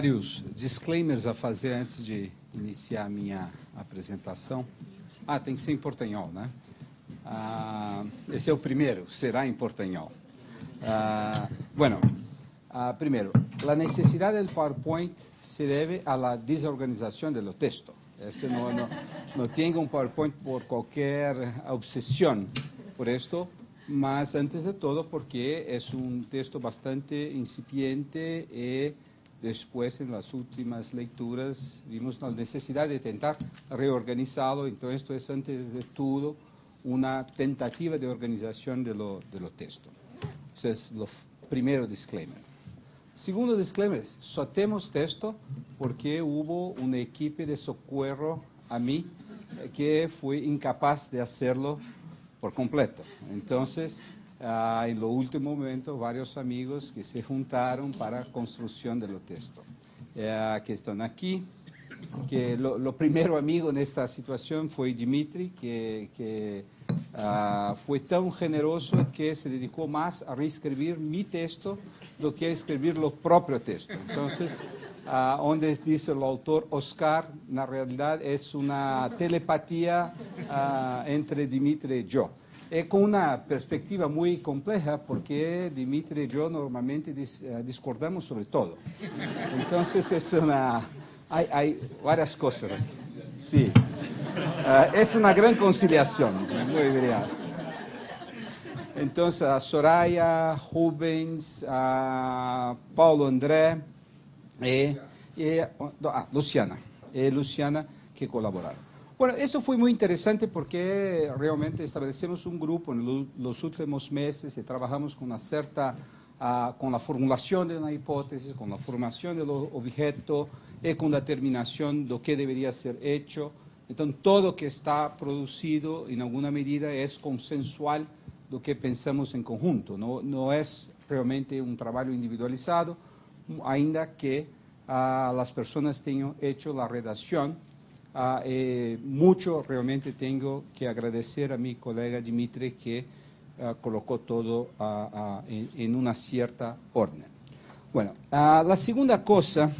vários disclaimers a fazer antes de iniciar a minha apresentação. Tem que ser em portanhol, né? Esse é o primeiro, será em portanhol. Primero, la necesidad del PowerPoint se debe a la desorganización de los textos. No tengo un PowerPoint por cualquier obsesión por esto, mas antes de todo porque es un texto bastante incipiente y después en las últimas lecturas vimos la necesidad de intentar reorganizarlo. Entonces esto es antes de todo una tentativa de organización de los textos. Ese es lo primero disclaimer. Segundo disclaimer, só temos texto porque hubo una equipe de socorro a mí que fue incapaz de hacerlo por completo. Entonces, en lo último momento, varios amigos que se juntaron para construcción de los textos. Que están aquí, que lo primero amigo en esta situación fue Dimitri, que fue tan generoso que se dedicó más a reescribir mi texto do que a escribir los propios textos. Entonces, donde dice el autor Oscar, na realidad es una telepatía entre Dimitri y yo. Con una perspectiva muy compleja porque Dimitri y yo normalmente discordamos sobre todo. Entonces hay varias cosas aquí. Sí. Es una gran conciliación, muy bien. Entonces, a Soraya, Rubens, a Paulo André Luciana. Luciana que colaboraron. Bueno, esto fue muy interesante porque realmente establecemos un grupo en los últimos meses y trabajamos con con la formulación de una hipótesis, con la formación de los objetos y con la determinación de lo que debería ser hecho. Entonces, todo lo que está producido en alguna medida es consensual lo que pensamos en conjunto. No es realmente un trabajo individualizado, ainda que las personas tengan hecho la redacción. Mucho realmente tengo que agradecer a mi colega Dimitri que colocó todo en una cierta orden. Bueno, la segunda cosa,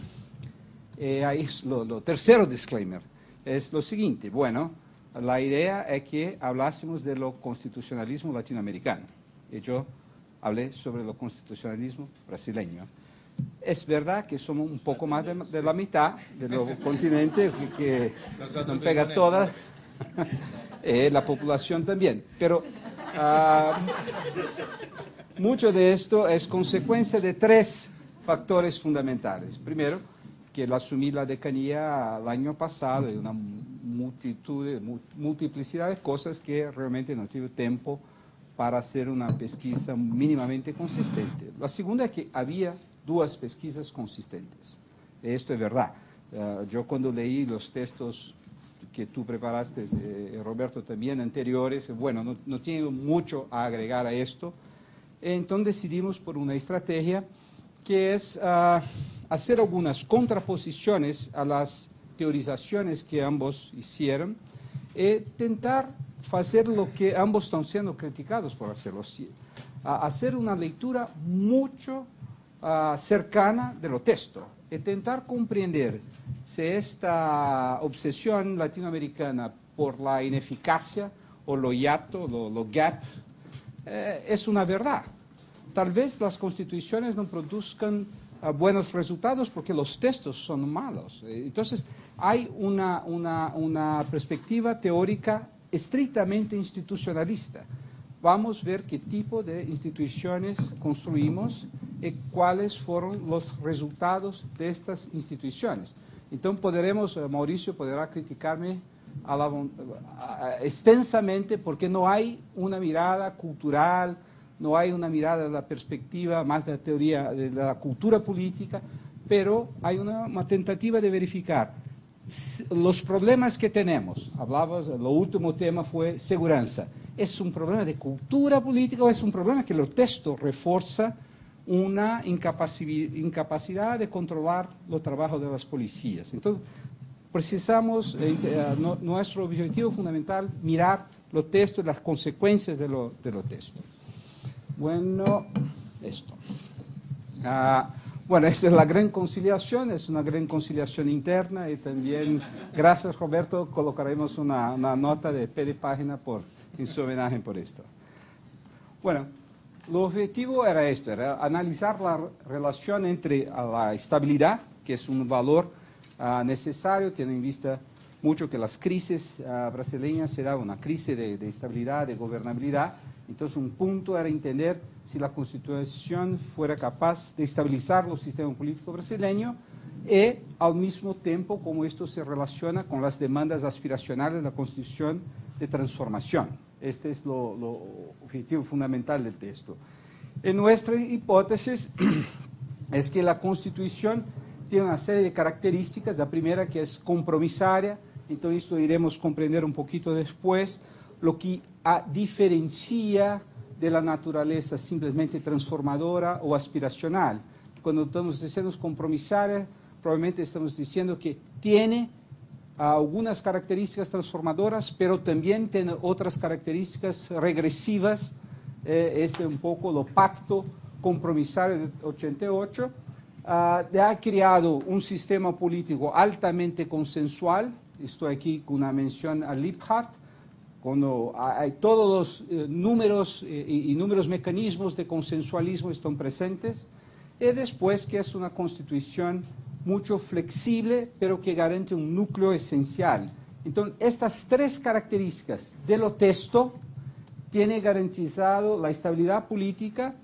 ahí es lo tercero disclaimer, es lo siguiente. Bueno, la idea es que hablásemos de lo constitucionalismo latinoamericano. Y yo hablé sobre lo constitucionalismo brasileño. Es verdad que somos un poco más de la mitad del continente que no pega toda la población también. Pero mucho de esto es consecuencia de tres factores fundamentales. Primero, que asumí la decanía el año pasado y una multiplicidad de cosas que realmente no tuve tiempo para hacer una pesquisa mínimamente consistente. La segunda es que había dos pesquisas consistentes. Esto es verdad. Yo cuando leí los textos que tú preparaste, Roberto, también anteriores, bueno, no tengo mucho a agregar a esto. Entonces decidimos por una estrategia que es hacer algunas contraposiciones a las teorizaciones que ambos hicieron y intentar hacer lo que ambos están siendo criticados por hacerlo, hacer una lectura mucho cercana de los textos, intentar comprender si esta obsesión latinoamericana por la ineficacia o lo hiato, lo gap, es una verdad. Tal vez las constituciones no produzcan buenos resultados porque los textos son malos. Entonces, hay una perspectiva teórica estrictamente institucionalista. Vamos a ver qué tipo de instituciones construimos y cuáles fueron los resultados de estas instituciones. Entonces, Mauricio podrá criticarme extensamente porque no hay una mirada cultural, no hay una mirada de la perspectiva más de la teoría de la cultura política, pero hay una tentativa de verificar los problemas que tenemos. Hablabas, el último tema fue seguridad. ¿Es un problema de cultura política o es un problema que el texto refuerza una incapacidad de controlar los trabajos de las policías? Entonces, precisamos, nuestro objetivo fundamental, mirar los textos, las consecuencias de los textos. Bueno, esto. Bueno, esa es la gran conciliación, es una gran conciliación interna y también, gracias Roberto, colocaremos una nota de pie de página en su homenaje por esto. Bueno, el objetivo era esto, era analizar la relación entre la estabilidad, que es un valor necesario, teniendo en vista mucho que las crisis brasileñas se daban una crisis de estabilidad, de gobernabilidad. Entonces un punto era entender si la Constitución fuera capaz de estabilizar el sistema político brasileño y al mismo tiempo cómo esto se relaciona con las demandas aspiracionales de la Constitución de transformación. Este es lo objetivo fundamental del texto. En nuestra hipótesis es que la Constitución tiene una serie de características. La primera, que es compromisaria, entonces esto iremos a comprender un poquito después, lo que diferencia de la naturaleza simplemente transformadora o aspiracional. Cuando estamos diciendo compromisaria, probablemente estamos diciendo que tiene algunas características transformadoras, pero también tiene otras características regresivas. Este es un poco lo pacto compromisario de 88. Ha creado un sistema político altamente consensual. Estoy aquí con una mención a Liebhardt, cuando hay todos los números y números mecanismos de consensualismo están presentes. Y después que es una constitución mucho flexible, pero que garante un núcleo esencial. Entonces, estas tres características de lo texto tienen garantizado la estabilidad política,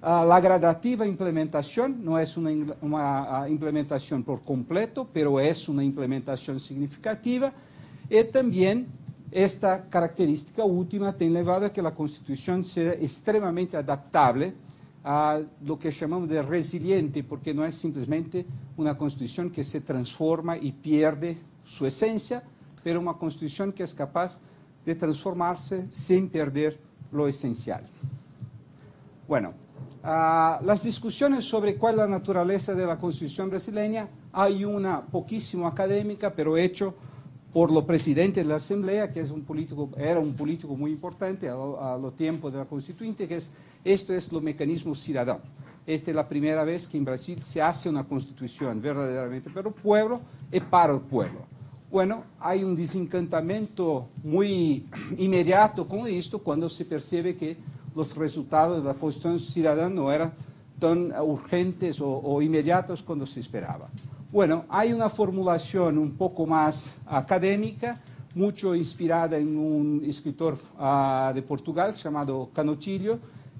la gradativa implementación, no es una implementación por completo, pero es una implementación significativa, y también esta característica última tiene llevado a que la Constitución sea extremadamente adaptable a lo que llamamos de resiliente, porque no es simplemente una Constitución que se transforma y pierde su esencia, pero una Constitución que es capaz de transformarse sin perder lo esencial. Bueno, las discusiones sobre cuál es la naturaleza de la Constitución brasileña, hay una poquísimo académica, pero hecho por lo presidente de la Asamblea, que es era un político muy importante a los tiempos de la Constituinte, que esto es lo mecanismo ciudadano. Esta es la primera vez que en Brasil se hace una Constitución verdaderamente para el pueblo y para el pueblo. Bueno, hay un desencantamiento muy inmediato con esto cuando se percibe que los resultados de la Constitución ciudadana no eran tan urgentes o inmediatos cuando se esperaba. Bueno, hay una formulación un poco más académica, mucho inspirada en un escritor de Portugal llamado Canotilho,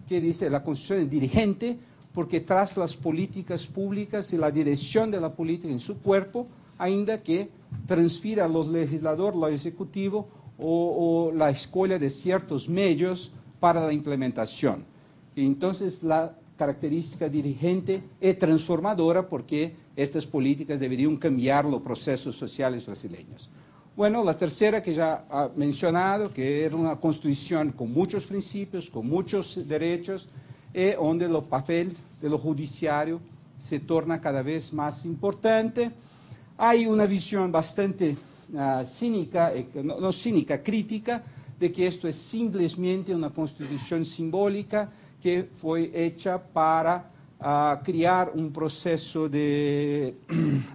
que dice la Constitución es dirigente porque tras las políticas públicas y la dirección de la política en su cuerpo, ainda que transfiera a los legisladores, lo ejecutivo o la escolha de ciertos medios para la implementación. Y entonces la característica dirigente es transformadora porque estas políticas deberían cambiar los procesos sociales brasileños. Bueno, la tercera que ya ha mencionado, que era una constitución con muchos principios, con muchos derechos, y donde el papel de lo judiciario se torna cada vez más importante. Hay una visión bastante cínica, no cínica, crítica, de que esto es simplemente una constitución simbólica que fue hecha para crear un proceso de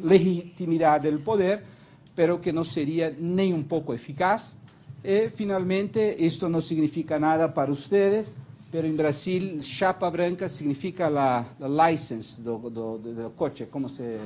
legitimidad del poder, pero que no sería ni un poco eficaz. Finalmente, esto no significa nada para ustedes, pero en Brasil, chapa branca significa la license del coche, ¿cómo se...?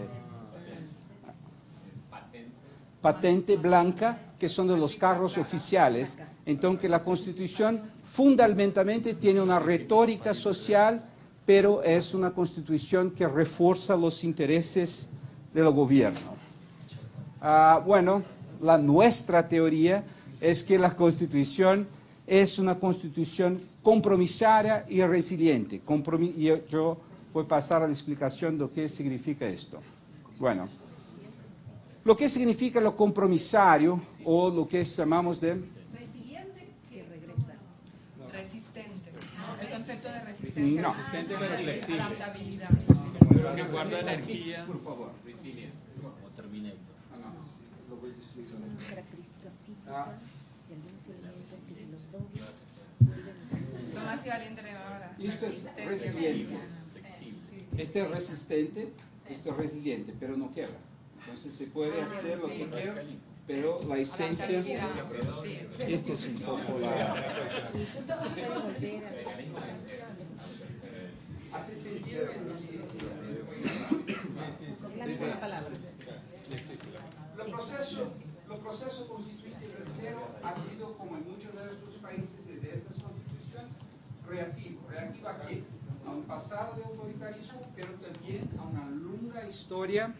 Patente blanca, que son de los carros oficiales. Entonces, la Constitución fundamentalmente tiene una retórica social, pero es una Constitución que refuerza los intereses del gobierno. Bueno, nuestra teoría es que la Constitución es una Constitución compromisaria y resiliente. Yo voy a pasar a la explicación de qué significa esto. Bueno. Lo que significa lo compromisario o lo que llamamos de... Resiliente que regresa. Resistente. ¿No? El concepto de resistencia. No. Resistente pero flexible. Adaptabilidad. Que guarda energía. Por favor. Resilient. O Terminator. Característica física y algunos elementos que se los doblan. Tomás y Valiente le llamaba Esto es resistencia. resiliente. Flexible. Este es resistente, esto es resiliente, pero no quebra. Entonces se puede hacer lo que quiera, pero la esencia, este es un poco la... Hace sentido la misma palabra. Los procesos constituyentes brasileños ha sido, como en muchos de estos países de estas constituciones, reactivo. ¿Reactivo a qué? A un pasado de autoritarismo, pero también a una larga historia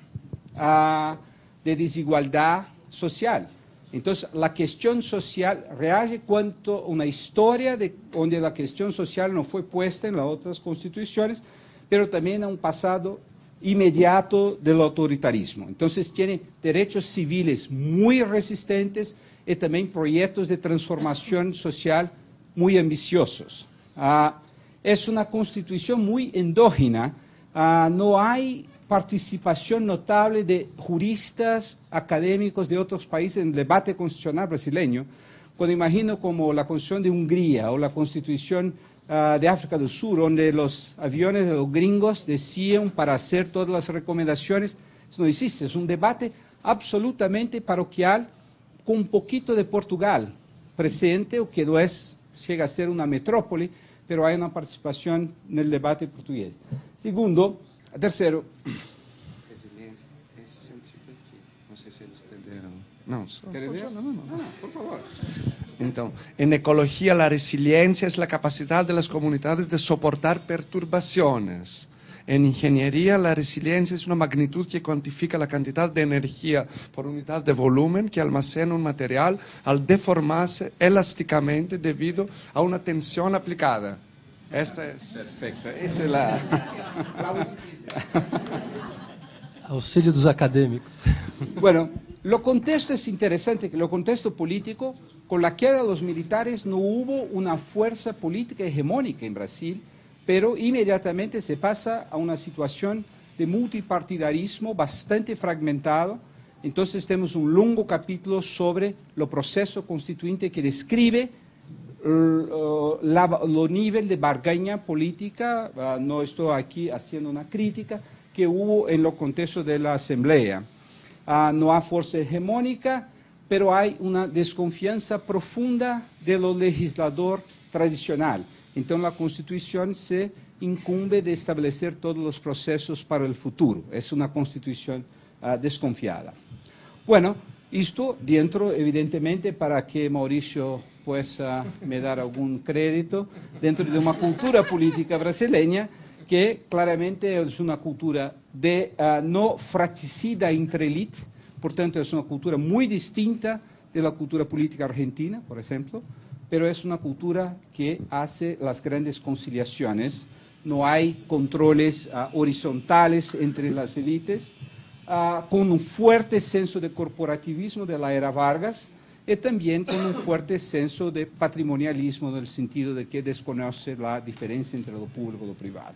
de desigualdad social. Entonces, la cuestión social reage cuanto una historia donde la cuestión social no fue puesta en las otras constituciones, pero también a un pasado inmediato del autoritarismo. Entonces, tiene derechos civiles muy resistentes y también proyectos de transformación social muy ambiciosos. Es una constitución muy endógena, no hay participación notable de juristas académicos de otros países en el debate constitucional brasileño. Cuando imagino como la Constitución de Hungría o la Constitución de África del Sur, donde los aviones de los gringos decían para hacer todas las recomendaciones, eso no existe, es un debate absolutamente paroquial con un poquito de Portugal presente, o que no es, llega a ser una metrópoli, pero hay una participación en el debate portugués. Terceiro. Resiliência, esse sentido aqui. Não sei se eles entenderam. Não, só. Quer ver? Não. Por favor. Então, en ecología, la resiliencia es la capacidad de las comunidades de soportar perturbaciones. En ingeniería, la resiliencia es una magnitud que cuantifica la cantidad de energía por unidad de volumen que almacena un material al deformarse elásticamente debido a una tensión aplicada. Esta es. Perfecto. Esa es la. Auxílio dos acadêmicos. Bueno, lo contexto es interesante, que lo contexto político, con la queda de los militares no hubo una fuerza política hegemónica en Brasil, pero inmediatamente se pasa a una situación de multipartidarismo bastante fragmentado. Entonces tenemos un largo capítulo sobre lo proceso constituyente que describe lo nivel de barganha política, no estoy aquí haciendo una crítica, que hubo en los contextos de la Asamblea. No hay fuerza hegemónica, pero hay una desconfianza profunda de lo legislador tradicional. Entonces la Constitución se incumbe de establecer todos los procesos para el futuro. Es una Constitución desconfiada. Bueno, esto dentro, evidentemente, para que Mauricio pueda me dar algún crédito, dentro de una cultura política brasileña que claramente es una cultura de no fratricida entre élite, por tanto es una cultura muy distinta de la cultura política argentina, por ejemplo, pero es una cultura que hace las grandes conciliaciones, no hay controles horizontales entre las élites, con un fuerte senso de corporativismo de la era Vargas y también con un fuerte senso de patrimonialismo en el sentido de que desconoce la diferencia entre lo público y lo privado.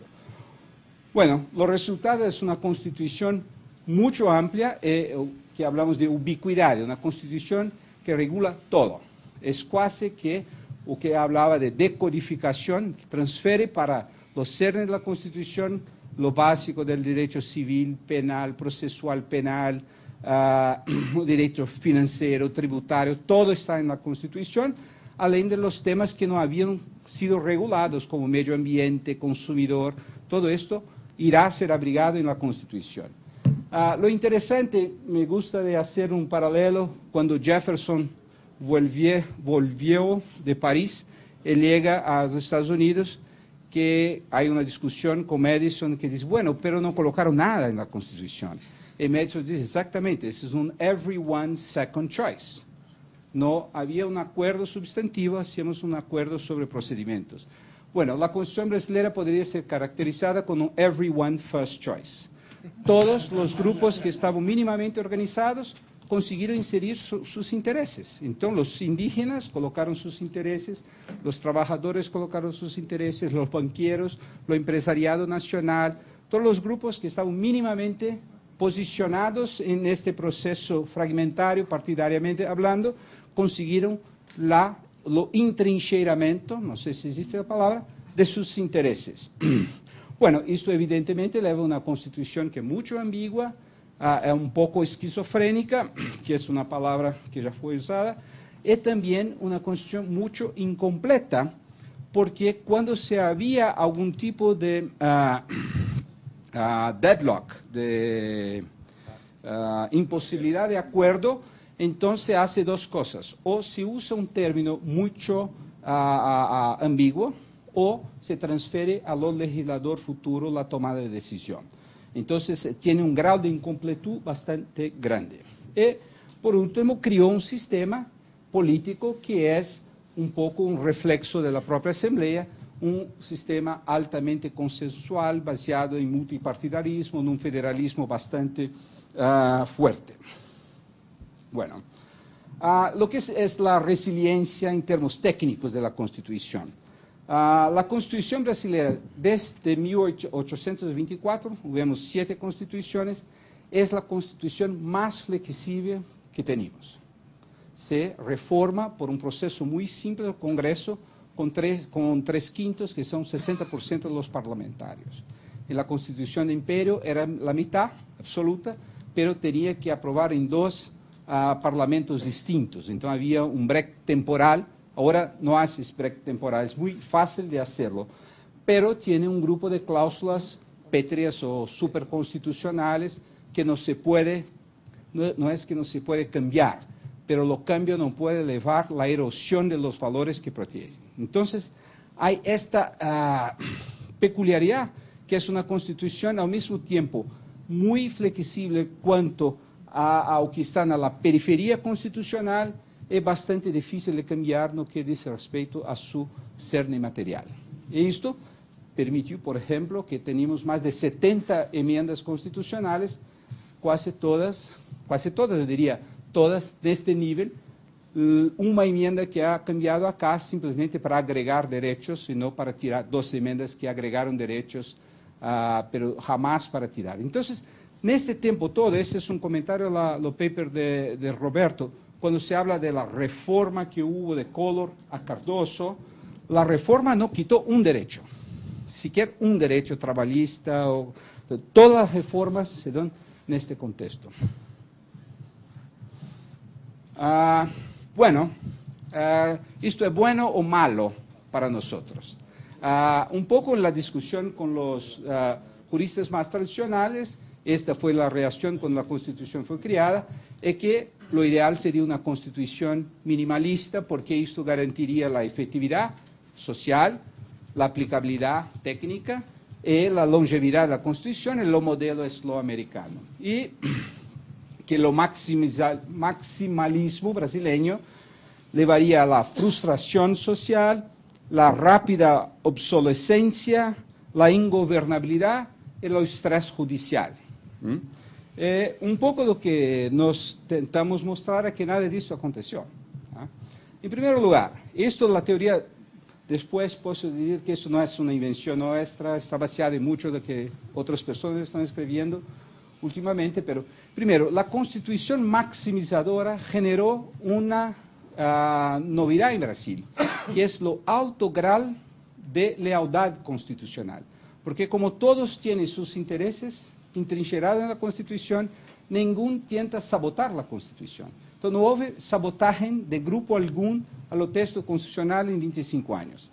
Bueno, los resultados es una constitución mucho amplia, que hablamos de ubicuidad, una constitución que regula todo. Es casi que o que hablaba de decodificación, que transfiere para los cernes de la Constitución lo básico del derecho civil, penal, procesual penal, derecho financiero, tributario, todo está en la Constitución, além de los temas que no habían sido regulados, como medio ambiente, consumidor, todo esto irá a ser abrigado en la Constitución. Lo interesante, me gusta de hacer un paralelo, cuando Jefferson volvió de París, él llega a los Estados Unidos, que hay una discusión con Madison que dice, bueno, pero no colocaron nada en la Constitución. Y Madison dice, exactamente, ese es un everyone's second choice. No había un acuerdo sustantivo, hacíamos un acuerdo sobre procedimientos. Bueno, la Constitución brasileña podría ser caracterizada como un everyone first choice. Todos los grupos que estaban mínimamente organizados consiguieron inserir sus intereses. Entonces los indígenas colocaron sus intereses, los trabajadores colocaron sus intereses, los banqueros, lo empresariado nacional, todos los grupos que estaban mínimamente posicionados en este proceso fragmentario, partidariamente hablando, consiguieron lo intrincheiramiento, no sé si existe la palabra, de sus intereses. Bueno, esto evidentemente leva a una constitución que es mucho ambigua, es un poco esquizofrénica, que es una palabra que ya fue usada, y también una constitución mucho incompleta, porque cuando se había algún tipo de deadlock, de imposibilidad de acuerdo, entonces hace dos cosas: o se usa un término mucho ambiguo, o se transfiere a lo legislador futuro la tomada de decisión. Entonces tiene un grado de incompletud bastante grande. Y por último creó un sistema político que es un poco un reflexo de la propia Asamblea, un sistema altamente consensual, basado en multipartidarismo, en un federalismo bastante fuerte. Bueno, lo que es la resiliencia en términos técnicos de la Constitución. La Constitución brasileña, desde 1824, vemos 7 constituciones, es la Constitución más flexible que tenemos. Se reforma por un proceso muy simple del Congreso, con 3/5, que son 60% de los parlamentarios. En la Constitución de Imperio era la mitad absoluta, pero tenía que aprobar en 2 parlamentos distintos. Entonces había un break temporal. Ahora no haces break temporal, es muy fácil de hacerlo, pero tiene un grupo de cláusulas pétreas o superconstitucionales que no se puede, no es que no se puede cambiar, pero los cambios no pueden elevar la erosión de los valores que protegen. Entonces, hay esta peculiaridad, que es una constitución al mismo tiempo muy flexible cuanto a que está en la periferia constitucional, es bastante difícil de cambiar no que dice respecto a su cerne material. Y esto permitió, por ejemplo, que tenemos más de 70 enmiendas constitucionales, casi todas, yo diría, todas de este nivel. Una enmienda que ha cambiado acá simplemente para agregar derechos, sino para tirar 2 enmiendas que agregaron derechos, pero jamás para tirar. Entonces, en este tiempo todo, ese es un comentario a los papers de Roberto, cuando se habla de la reforma que hubo de Collor a Cardoso, la reforma no quitó un derecho, siquiera un derecho trabalhista, todas las reformas se dan en este contexto. Bueno, ¿esto es bueno o malo para nosotros? Un poco en la discusión con los juristas más tradicionales, esta fue la reacción cuando la Constitución fue creada, es que lo ideal sería una Constitución minimalista, porque esto garantiría la efectividad social, la aplicabilidad técnica y la longevidad de la Constitución, y lo modelo es lo americano. Y que lo maximalismo brasileño llevaría a la frustración social, la rápida obsolescencia, la ingobernabilidad y el estrés judicial. Un poco lo que nos tentamos mostrar es que nada de esto aconteció. En primer lugar, esto es la teoría, después puedo decir que eso no es una invención nuestra, está basada en mucho de que otras personas están escribiendo últimamente, pero primero, la Constitución maximizadora generó una novedad en Brasil, que es lo alto grado de lealtad constitucional, porque como todos tienen sus intereses entrincherados en la Constitución, ninguno intenta sabotar la Constitución. Entonces no hubo sabotaje de grupo algún a lo texto constitucional en 25 años.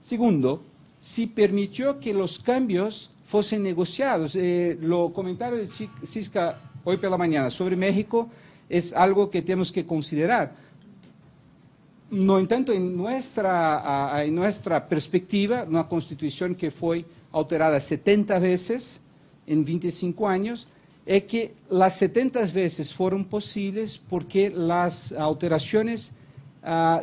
Segundo, se permitió que los cambios fuesen negociados. Lo comentario de Cisca hoy por la mañana sobre México es algo que tenemos que considerar. No entanto, en nuestra perspectiva, una Constitución que fue alterada 70 veces en 25 años, es que las 70 veces fueron posibles porque las alteraciones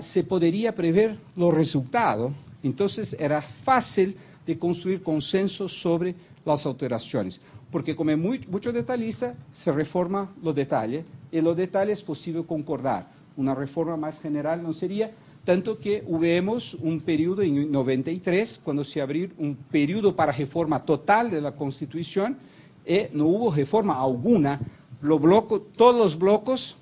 se podría prever los resultados. Entonces era fácil de construir consenso sobre las alteraciones, porque como es mucho detallista, se reforma los detalles, y los detalles es posible concordar. Una reforma más general no sería, tanto que hubimos un periodo en 93, cuando se abrió un periodo para reforma total de la Constitución, y no hubo reforma alguna. Todos los blocos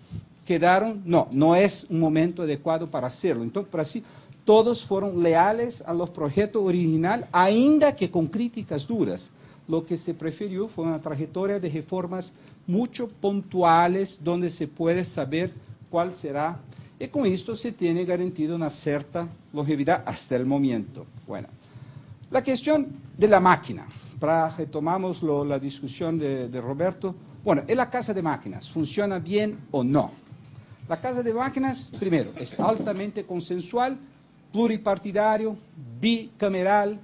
quedaron, no es un momento adecuado para hacerlo. Entonces, por así, todos fueron leales a los proyectos original, ainda que con críticas duras. Lo que se prefirió fue una trayectoria de reformas mucho puntuales, donde se puede saber cuál será, y con esto se tiene garantida una cierta longevidad hasta el momento. Bueno, la cuestión de la máquina, para retomamos la discusión de Roberto. Bueno, ¿es la casa de máquinas? ¿Funciona bien o no? La casa de máquinas, primero, es altamente consensual, pluripartidario, bicameral,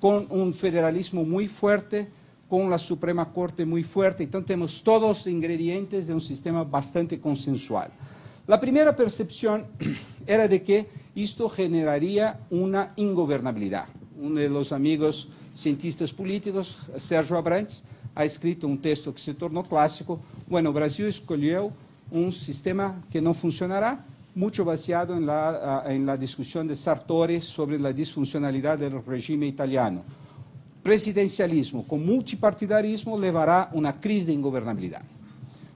con un federalismo muy fuerte, con la Suprema Corte muy fuerte. Entonces tenemos todos los ingredientes de un sistema bastante consensual. La primera percepción era de que esto generaría una ingobernabilidad. Uno de los amigos cientistas políticos, Sergio Abrantes, ha escrito un texto que se tornó clásico. Bueno, Brasil escogió un sistema que no funcionará, mucho baseado en la discusión de Sartori sobre la disfuncionalidad del régimen italiano. Presidencialismo con multipartidarismo llevará una crisis de ingobernabilidad.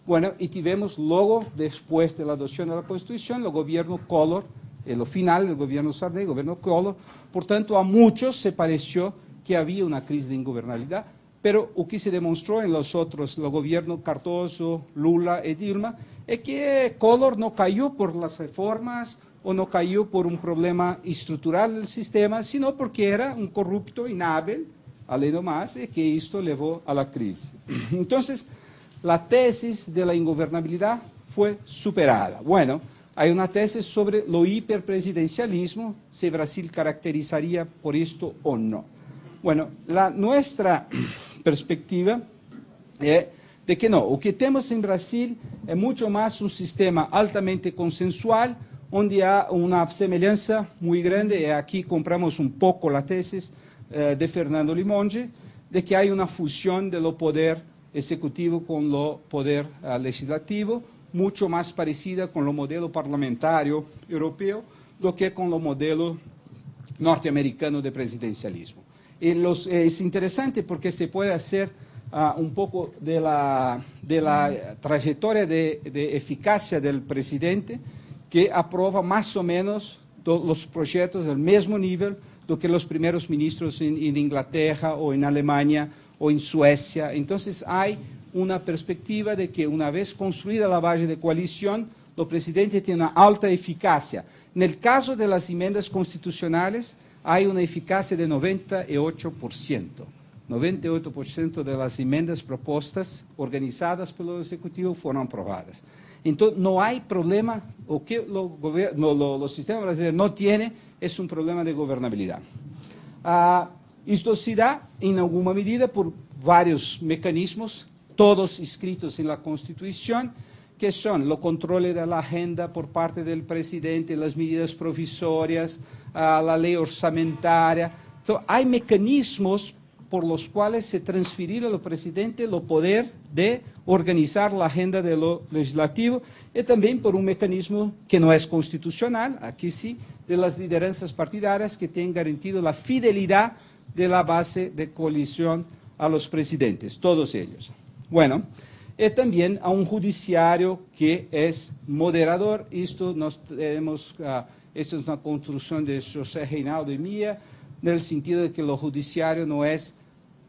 Bueno, y tivemos luego, después de la adopción de la Constitución, el gobierno Collor, lo final del gobierno Sarney, el gobierno Collor. Por tanto, a muchos se pareció que había una crisis de ingobernabilidad, pero lo que se demostró en los gobiernos Cardoso, Lula y Dilma, es que Collor no cayó por las reformas o no cayó por un problema estructural del sistema, sino porque era un corrupto inhábil, além do más, y que esto llevó a la crisis. Entonces, la tesis de la ingobernabilidad fue superada. Bueno, hay una tesis sobre lo hiperpresidencialismo, si Brasil caracterizaría por esto o no. Bueno, nuestra perspectiva es de que no, lo que tenemos en Brasil es mucho más un sistema altamente consensual, donde hay una semejanza muy grande, y aquí compramos un poco la tesis de Fernando Limonge, de que hay una fusión de lo poder ejecutivo con lo poder legislativo, mucho más parecida con lo modelo parlamentario europeo do que con lo modelo norteamericano de presidencialismo. Es interesante porque se puede hacer un poco de la trayectoria de eficacia del presidente, que aprueba más o menos los proyectos del mismo nivel do que los primeros ministros en Inglaterra o en Alemania o en Suecia. Entonces hay una perspectiva de que una vez construida la base de coalición, el presidente tiene una alta eficacia. En el caso de las enmiendas constitucionales, hay una eficacia de 98%. 98% de las enmiendas propuestas, organizadas por el Ejecutivo, fueron aprobadas. Entonces, no hay problema, o que los sistemas brasileños no tienen, es un problema de gobernabilidad. Esto se da, en alguna medida, por varios mecanismos, todos inscritos en la Constitución, que son los controles de la agenda por parte del presidente, las medidas provisorias, la ley orçamentária. Entonces, hay mecanismos por los cuales se transferirá al presidente el poder de organizar la agenda de lo legislativo, y también por un mecanismo que no es constitucional, aquí sí, de las lideranzas partidarias que tienen garantido la fidelidad de la base de coalición a los presidentes, todos ellos. Bueno, y también a un judiciario que es moderador. Esto es una construcción de José Reinaldo y mía, en el sentido de que lo judiciario no es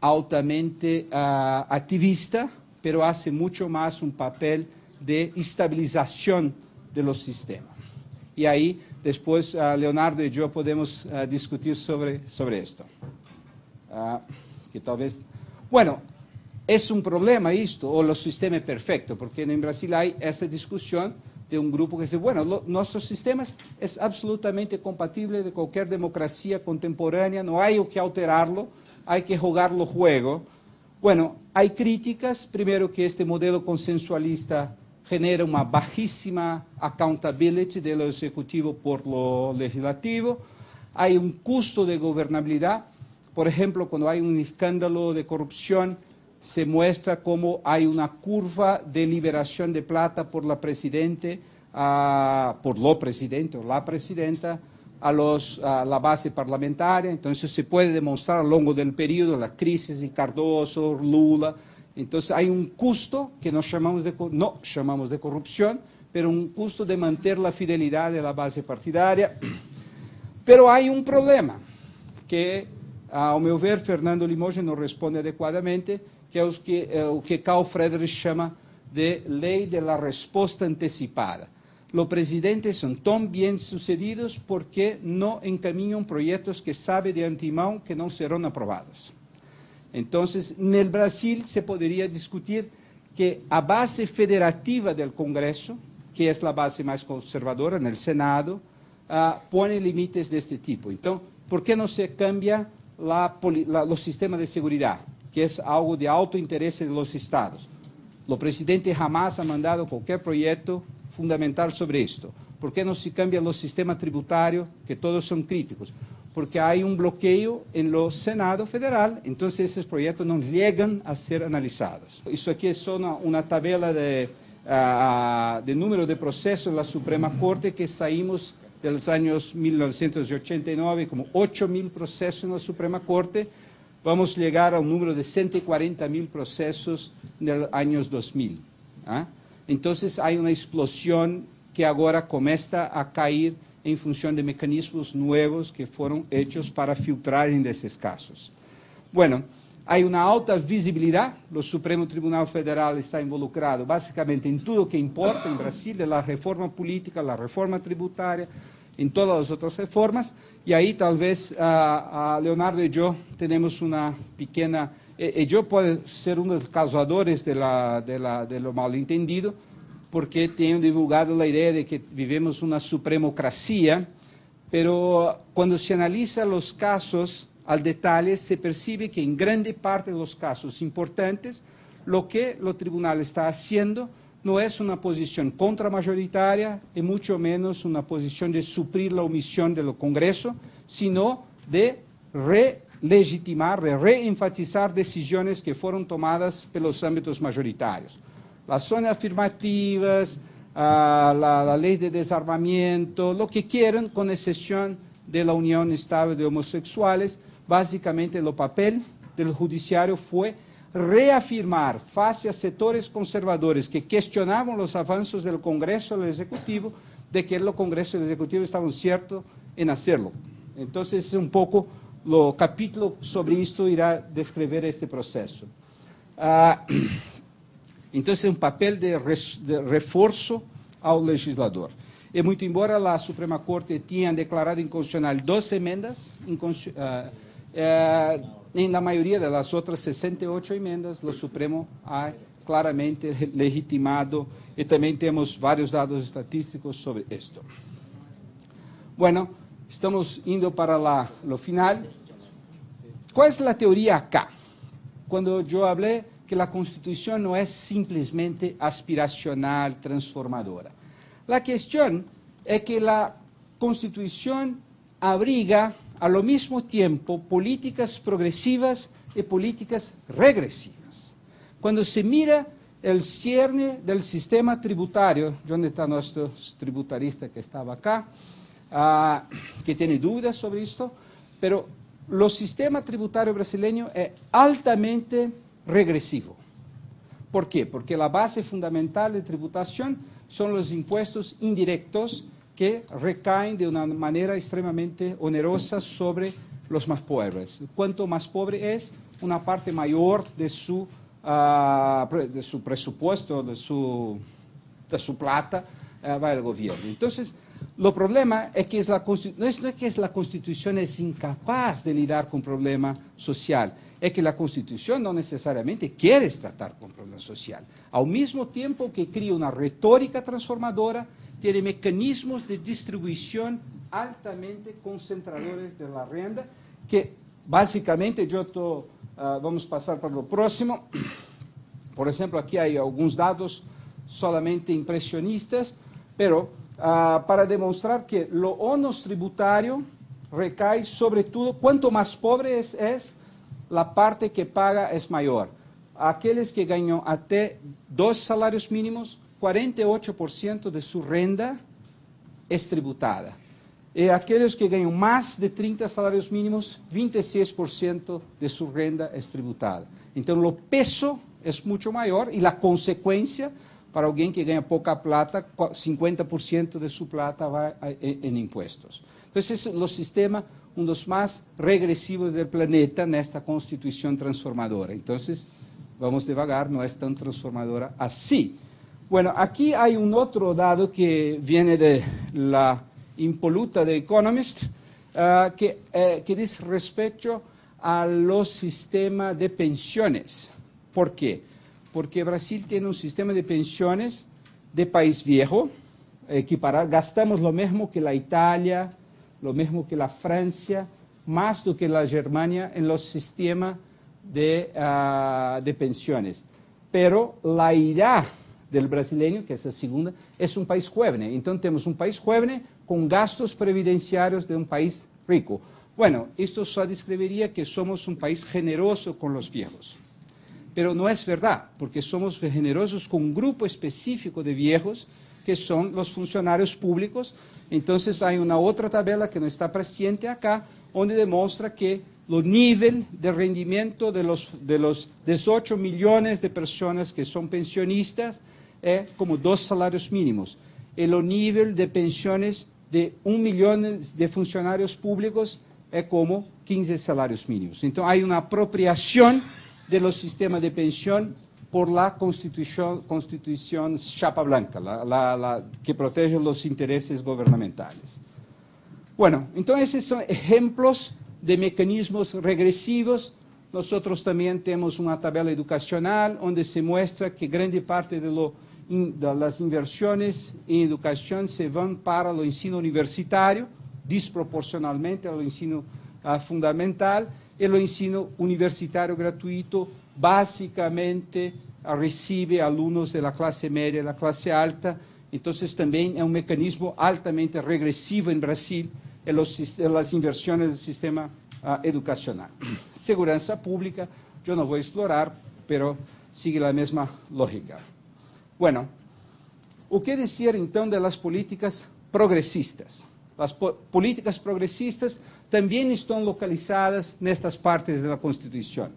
altamente activista, pero hace mucho más un papel de estabilización de los sistemas. Y ahí después Leonardo y yo podemos discutir sobre esto. Que tal vez, bueno, es un problema esto, o el sistema es perfecto, porque en Brasil hay esa discusión de un grupo que dice, bueno, nuestro sistema es absolutamente compatible de cualquier democracia contemporánea, no hay que alterarlo, hay que jugarlo juego. Bueno, hay críticas, primero que este modelo consensualista genera una bajísima accountability de lo ejecutivo por lo legislativo, hay un costo de gobernabilidad, por ejemplo, cuando hay un escándalo de corrupción, se muestra cómo hay una curva de liberación de plata por la presidente, por lo presidente o la presidenta, a la base parlamentaria. Entonces se puede demostrar a lo largo del periodo la crisis de Cardoso, Lula. Entonces hay un costo que no llamamos de corrupción, pero un costo de mantener la fidelidad de la base partidaria. Pero hay un problema que, ao meu ver, Fernando Limoges não responde adequadamente, que é o que Carl Friedrich chama de lei de la resposta antecipada. Los presidentes son tan bien sucedidos porque no encaminam proyectos que sabe de antemão que não serão aprovados. Entonces, en el Brasil se podría discutir que a base federativa del Congreso, que es la base más conservadora en el Senado, pone límites de este tipo. Entonces, ¿por qué no se cambia los sistemas de seguridad, que es algo de alto interés de los estados? El presidente jamás ha mandado cualquier proyecto fundamental sobre esto. ¿Por qué no se cambian los sistemas tributarios, que todos son críticos? Porque hay un bloqueo en el Senado Federal, entonces esos proyectos no llegan a ser analizados. Eso aquí es una tabla de número de procesos en la Suprema Corte que saímos de los años 1989, como 8.000 procesos en la Suprema Corte. Vamos a llegar a un número de 140.000 procesos en los años 2000. Entonces hay una explosión que ahora comienza a caer en función de mecanismos nuevos que fueron hechos para filtrar en esos casos. Bueno, hay una alta visibilidad, el Supremo Tribunal Federal está involucrado básicamente en todo lo que importa en Brasil, de la reforma política, la reforma tributaria, en todas las otras reformas, y ahí tal vez a Leonardo y yo tenemos una pequeña, yo puedo ser uno de los causadores de lo malentendido, porque tenho divulgado a ideia de que vivemos uma supremocracia, pero quando se analisa os casos al detalhe, se percibe que em grande parte dos casos importantes, lo que o tribunal está haciendo não é uma posição contramajoritaria e muito menos uma posição de suprir a omissão do Congresso, sino de relegitimar, reenfatizar decisões que foram tomadas pelos âmbitos majoritários. Las zonas afirmativas, la ley de desarmamiento, lo que quieran, con excepción de la unión estable de homosexuales, básicamente el papel del judiciario fue reafirmar, face a sectores conservadores que cuestionaban los avances del Congreso y del Ejecutivo, de que el Congreso y el Ejecutivo estaban ciertos en hacerlo. Entonces, un poco, el capítulo sobre esto irá a describir este proceso. Então, é um papel de reforço ao legislador. E muito embora a Suprema Corte tenha declarado inconstitucional 2 emendas, na maioria das outras 68 emendas, o Supremo ha claramente legitimado, e também temos vários dados estatísticos sobre isto. Bueno, estamos indo para o final. Qual é a teoria acá? Quando eu falei que a Constituição não é simplesmente aspiracional, transformadora. A questão é que a Constituição abriga, ao mesmo tempo, políticas progressivas e políticas regressivas. Quando se mira o cerne do sistema tributário, onde está nosso tributarista que estava acá, que tem dúvidas sobre isto, mas o sistema tributário brasileiro é altamente regresivo. ¿Por qué? Porque la base fundamental de tributación son los impuestos indirectos que recaen de una manera extremadamente onerosa sobre los más pobres. Cuanto más pobre es, una parte mayor de su presupuesto, de su plata, va al gobierno. Entonces, el problema es que no es que la Constitución es incapaz de lidar con problema social, es que la Constitución no necesariamente quiere tratar con problema social. Al mismo tiempo que crea una retórica transformadora, tiene mecanismos de distribución altamente concentradores de la renta, que básicamente vamos a pasar para lo próximo. Por ejemplo, aquí hay algunos datos solamente impresionistas, pero para demostrar que lo ônus tributário recae sobre todo, cuanto más pobre es, la parte que paga es mayor. Aquellos que ganan até 2 salarios mínimos, 48% de su renda es tributada. Y aquellos que ganan más de 30 salarios mínimos, 26% de su renda es tributada. Entonces, el peso es mucho mayor y la consecuencia Para alguien que gana poca plata, 50% de su plata va en impuestos. Entonces, es los sistemas, uno de los más regresivos del planeta en esta constitución transformadora. Entonces, vamos devagar, no es tan transformadora así. Bueno, aquí hay un otro dado que viene de la impoluta de Economist, que dice respecto a los sistemas de pensiones. ¿Por qué? Porque Brasil tiene un sistema de pensiones de país viejo, gastamos lo mismo que la Italia, lo mismo que la Francia, más do que la Germania en los sistemas de pensiones. Pero la idea del brasileño, que es la segunda, es un país joven. Entonces tenemos un país joven con gastos previdenciarios de un país rico. Bueno, esto solo describiría que somos un país generoso con los viejos. Pero no es verdad, porque somos generosos con un grupo específico de viejos, que son los funcionarios públicos. Entonces hay una otra tabla que no está presente acá, donde demuestra que el nivel de rendimiento de los 18 millones de personas que son pensionistas es como 2 salarios mínimos. El nivel de pensiones de 1 millón de funcionarios públicos es como 15 salarios mínimos. Entonces hay una apropiación de los sistemas de pensión por la Constitución Chapa Blanca, la que protege los intereses gubernamentales. Bueno, entonces esos son ejemplos de mecanismos regresivos. Nosotros también tenemos una tabla educacional donde se muestra que grande parte de las inversiones en educación se van para el ensino universitario, desproporcionalmente al ensino fundamental. El ensino universitario gratuito básicamente recibe alumnos de la clase media y la clase alta. Entonces también es un mecanismo altamente regresivo en Brasil en las inversiones del sistema educacional. Seguridad pública, yo no voy a explorar, pero sigue la misma lógica. Bueno, ¿qué decir entonces de las políticas progresistas? Las políticas progresistas también están localizadas en estas partes de la Constitución.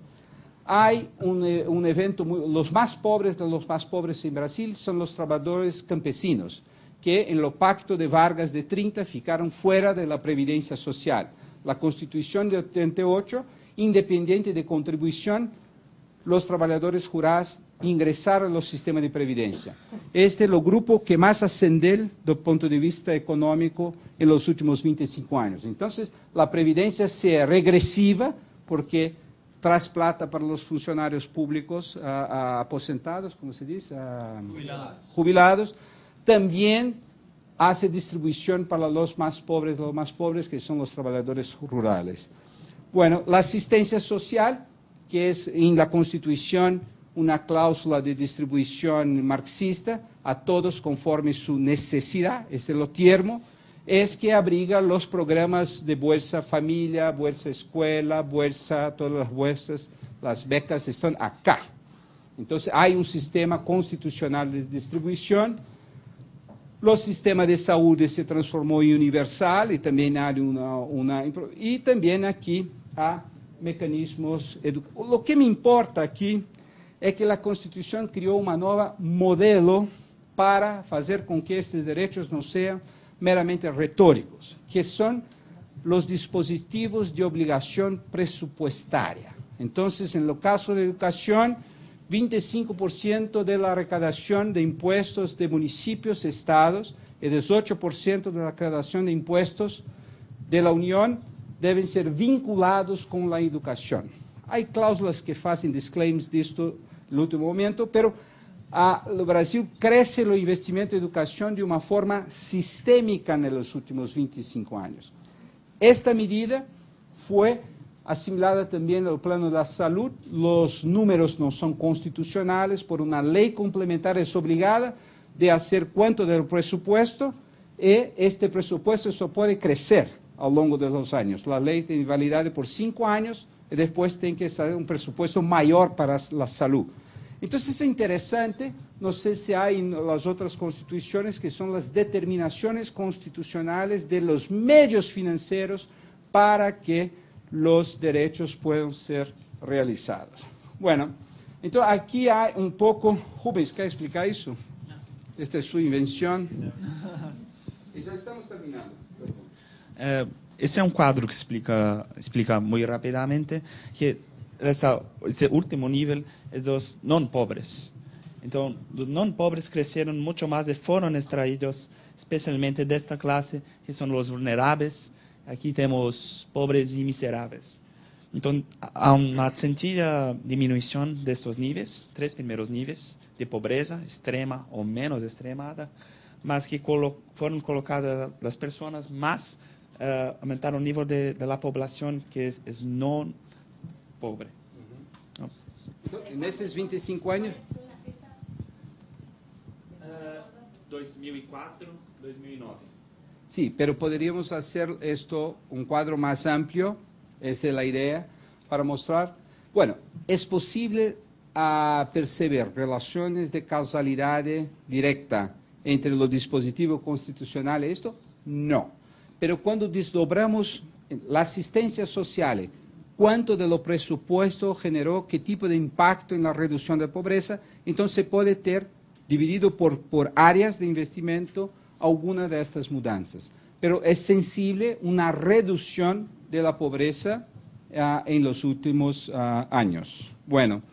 Hay un evento, los más pobres de los más pobres en Brasil son los trabajadores campesinos, que en lo pacto de Vargas de 30 ficaron fuera de la previdencia social. La Constitución de 88, independiente de contribución, los trabajadores rurales ingresaron a los sistemas de previdencia. Este es el grupo que más ascendeu do punto de vista económico en los últimos 25 años. Entonces, la previdencia sea regresiva porque tras plata para los funcionarios públicos aposentados, ¿cómo se dice? Jubilados. También hace distribución para los más pobres, que son los trabajadores rurales. Bueno, la asistencia social, que es en la Constitución una cláusula de distribución marxista, a todos conforme su necesidad, ese es lo tierno, es que abriga los programas de Bolsa Familia, Bolsa Escuela, Bolsa, todas las bolsas, las becas están acá. Entonces hay un sistema constitucional de distribución. Los sistemas de salud se transformó en universal y también hay y también aquí hay mecanismos educativos. Lo que me importa aquí es que la Constitución creó un nuevo modelo para hacer con que estos derechos no sean meramente retóricos, que son los dispositivos de obligación presupuestaria. Entonces, en el caso de educación, 25% de la recaudación de impuestos de municipios, estados, y 18% de la recaudación de impuestos de la Unión deben ser vinculados con la educación. Hay cláusulas que hacen disclaims de esto en el último momento, pero el Brasil crece el investimento en educación de una forma sistémica en los últimos 25 años. Esta medida fue asimilada también al plano de la salud. Los números no son constitucionales, por una ley complementaria es obligada de hacer cuenta del presupuesto y este presupuesto solo puede crecer a lo largo de los años. La ley tiene validez por 5 años y después tiene que ser un presupuesto mayor para la salud. Entonces es interesante, no sé si hay en las otras constituciones, que son las determinaciones constitucionales de los medios financieros para que los derechos puedan ser realizados. Bueno, entonces aquí hay un poco, Rubens, ¿quer explicar eso? No, esta es su invención. Y ya estamos terminando. Perdón. Esse é um quadro que explica muito rapidamente que esse último nível é dos não pobres. Então, os não pobres cresceram muito mais e foram extraídos, especialmente desta classe, que são os vulneráveis. Aqui temos pobres e miseráveis. Então, há uma sentida diminuição destes níveis, 3 primeiros níveis de pobreza, extrema ou menos extremada, mas que foram colocadas as pessoas mais aumentar o nível da população que é não pobre. Então, nesses 25 anos... 2004, 2009. Sí, pero podríamos hacer esto un cuadro más amplio, esta es la idea, para mostrar, bueno, es posible percibir relaciones de causalidad directa entre los dispositivos constitucionales y esto, no. Pero cuando desdobramos la asistencia social, cuánto de lo presupuesto generó, qué tipo de impacto en la reducción de pobreza, entonces se puede tener dividido por áreas de investimento alguna de estas mudanzas. Pero es sensible una reducción de la pobreza en los últimos años. Bueno,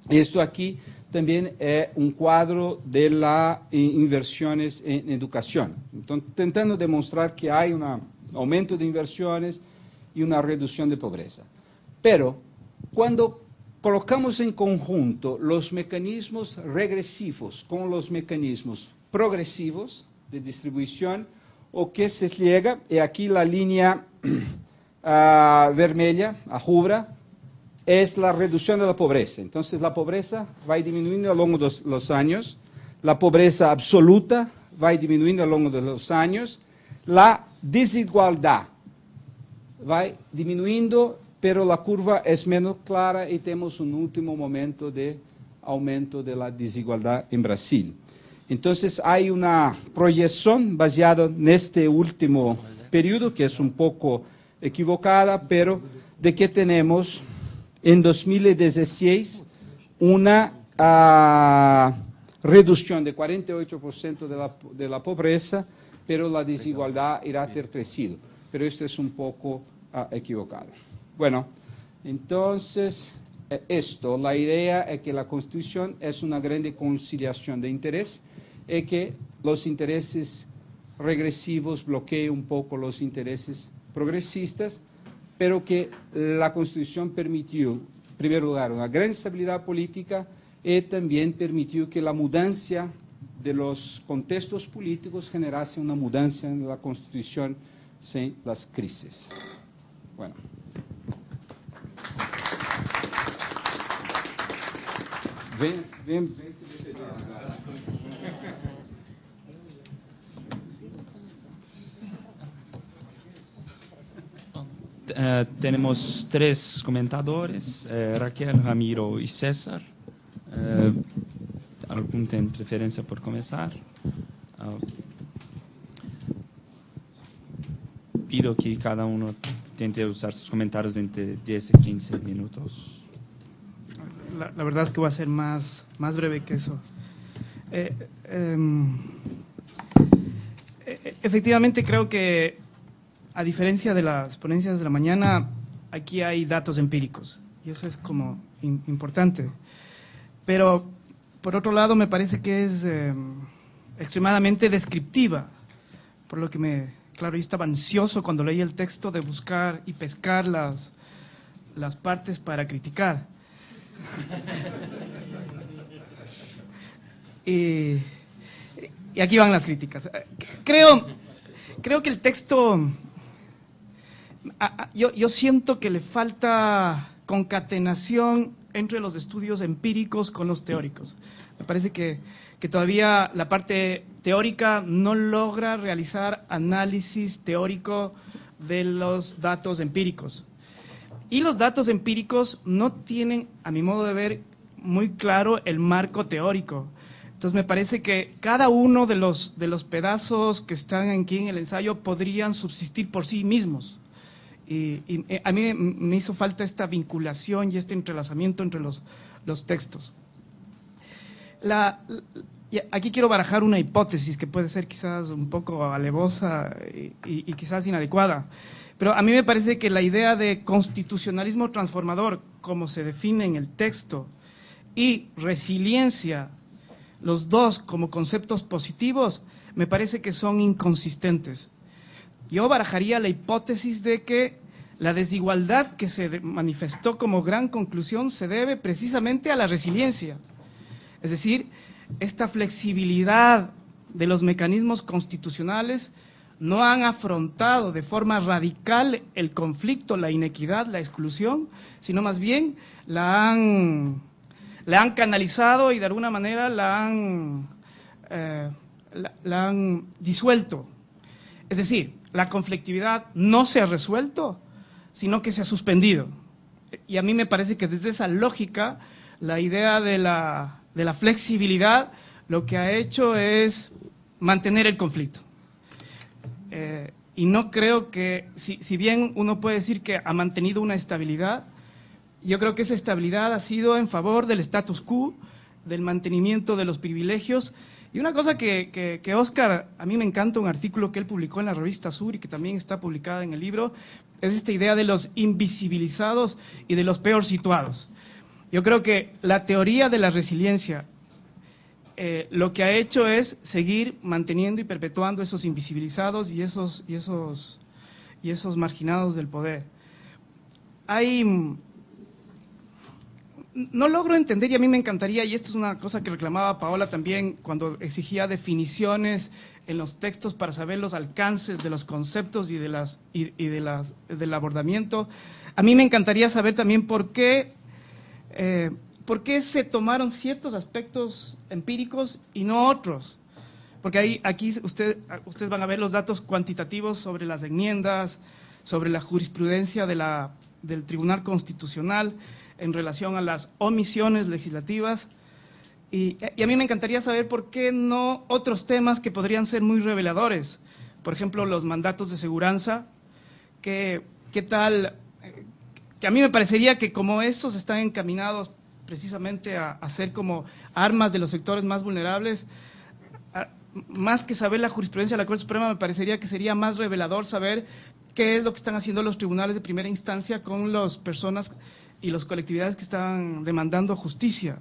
esto aquí también es un cuadro de las inversiones en educación. Entonces, intentando demostrar que hay un aumento de inversiones y una reducción de pobreza. Pero cuando colocamos en conjunto los mecanismos regresivos con los mecanismos progresivos de distribución, o que se llega, y aquí la línea vermelha, a rubra, es la reducción de la pobreza. Entonces la pobreza va disminuyendo a lo largo de los años, la pobreza absoluta va disminuyendo a lo largo de los años, la desigualdad va disminuyendo, pero la curva es menos clara y tenemos un último momento de aumento de la desigualdad en Brasil. Entonces hay una proyección basada en este último periodo, que es un poco equivocada, pero de que tenemos en 2016 una reducción de 48% de la pobreza, pero la desigualdad irá a ter crecido. Pero esto es un poco equivocado. Bueno, entonces, la idea es que la Constitución es una grande conciliación de interés y que los intereses regresivos bloqueen un poco los intereses progresistas, pero que la Constitución permitió, en primer lugar, una gran estabilidad política y también permitió que la mudanza de los contextos políticos generase una mudanza en la Constitución sin las crisis. Bueno. Ven, Tenemos 3 comentadores, Raquel, Ramiro y César. ¿Alguno tiene preferencia por comenzar? Pido que cada uno intente usar sus comentarios entre 10 y 15 minutos. La verdad es que voy a ser más breve que eso. Efectivamente creo que, a diferencia de las ponencias de la mañana, aquí hay datos empíricos, y eso es como importante. Pero, por otro lado, me parece que es extremadamente descriptiva, por lo que claro, yo estaba ansioso cuando leí el texto de buscar y pescar las partes para criticar. Y aquí van las críticas. Creo que el texto, yo siento que le falta concatenación entre los estudios empíricos con los teóricos. Me parece que todavía la parte teórica no logra realizar análisis teórico de los datos empíricos. Y los datos empíricos no tienen, a mi modo de ver, muy claro el marco teórico. Entonces me parece que cada uno de los pedazos que están aquí en el ensayo podrían subsistir por sí mismos. Y a mí me hizo falta esta vinculación y este entrelazamiento entre los textos. y aquí quiero barajar una hipótesis que puede ser quizás un poco alevosa y quizás inadecuada, pero a mí me parece que la idea de constitucionalismo transformador, como se define en el texto, y resiliencia, los dos como conceptos positivos, me parece que son inconsistentes. Yo barajaría la hipótesis de que la desigualdad que se manifestó como gran conclusión se debe precisamente a la resiliencia. Es decir, esta flexibilidad de los mecanismos constitucionales no han afrontado de forma radical el conflicto, la inequidad, la exclusión, sino más bien la han canalizado y de alguna manera la han disuelto. Es decir, la conflictividad no se ha resuelto, sino que se ha suspendido. Y a mí me parece que desde esa lógica, la idea de la flexibilidad lo que ha hecho es mantener el conflicto. Y no creo que, si bien uno puede decir que ha mantenido una estabilidad, yo creo que esa estabilidad ha sido en favor del status quo, del mantenimiento de los privilegios. Y una cosa que Oscar, a mí me encanta un artículo que él publicó en la revista Sur y que también está publicada en el libro, es esta idea de los invisibilizados y de los peor situados. Yo creo que la teoría de la resiliencia lo que ha hecho es seguir manteniendo y perpetuando esos invisibilizados y esos marginados del poder. No logro entender, y a mí me encantaría, y esto es una cosa que reclamaba Paola también cuando exigía definiciones en los textos para saber los alcances de los conceptos y del abordamiento. A mí me encantaría saber también por qué se tomaron ciertos aspectos empíricos y no otros. Porque aquí ustedes van a ver los datos cuantitativos sobre las enmiendas, sobre la jurisprudencia del Tribunal Constitucional en relación a las omisiones legislativas, y a mí me encantaría saber por qué no otros temas que podrían ser muy reveladores. Por ejemplo, los mandatos de seguranza, ¿qué tal? Que a mí me parecería que como estos están encaminados precisamente a ser como armas de los sectores más vulnerables, más que saber la jurisprudencia de la Corte Suprema, me parecería que sería más revelador saber qué es lo que están haciendo los tribunales de primera instancia con las personas y las colectividades que están demandando justicia.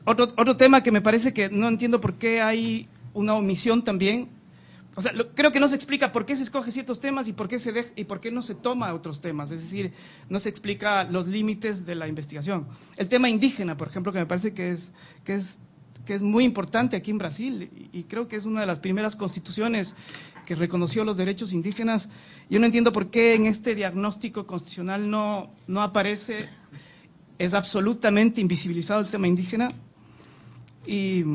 Otro tema que me parece que no entiendo por qué hay una omisión también, o sea, creo que no se explica por qué se escoge ciertos temas y por qué no se toma otros temas, es decir, no se explica los límites de la investigación. El tema indígena, por ejemplo, que me parece que es muy importante aquí en Brasil, y creo que es una de las primeras constituciones que reconoció los derechos indígenas. Yo no entiendo por qué en este diagnóstico constitucional no aparece, es absolutamente invisibilizado el tema indígena. Y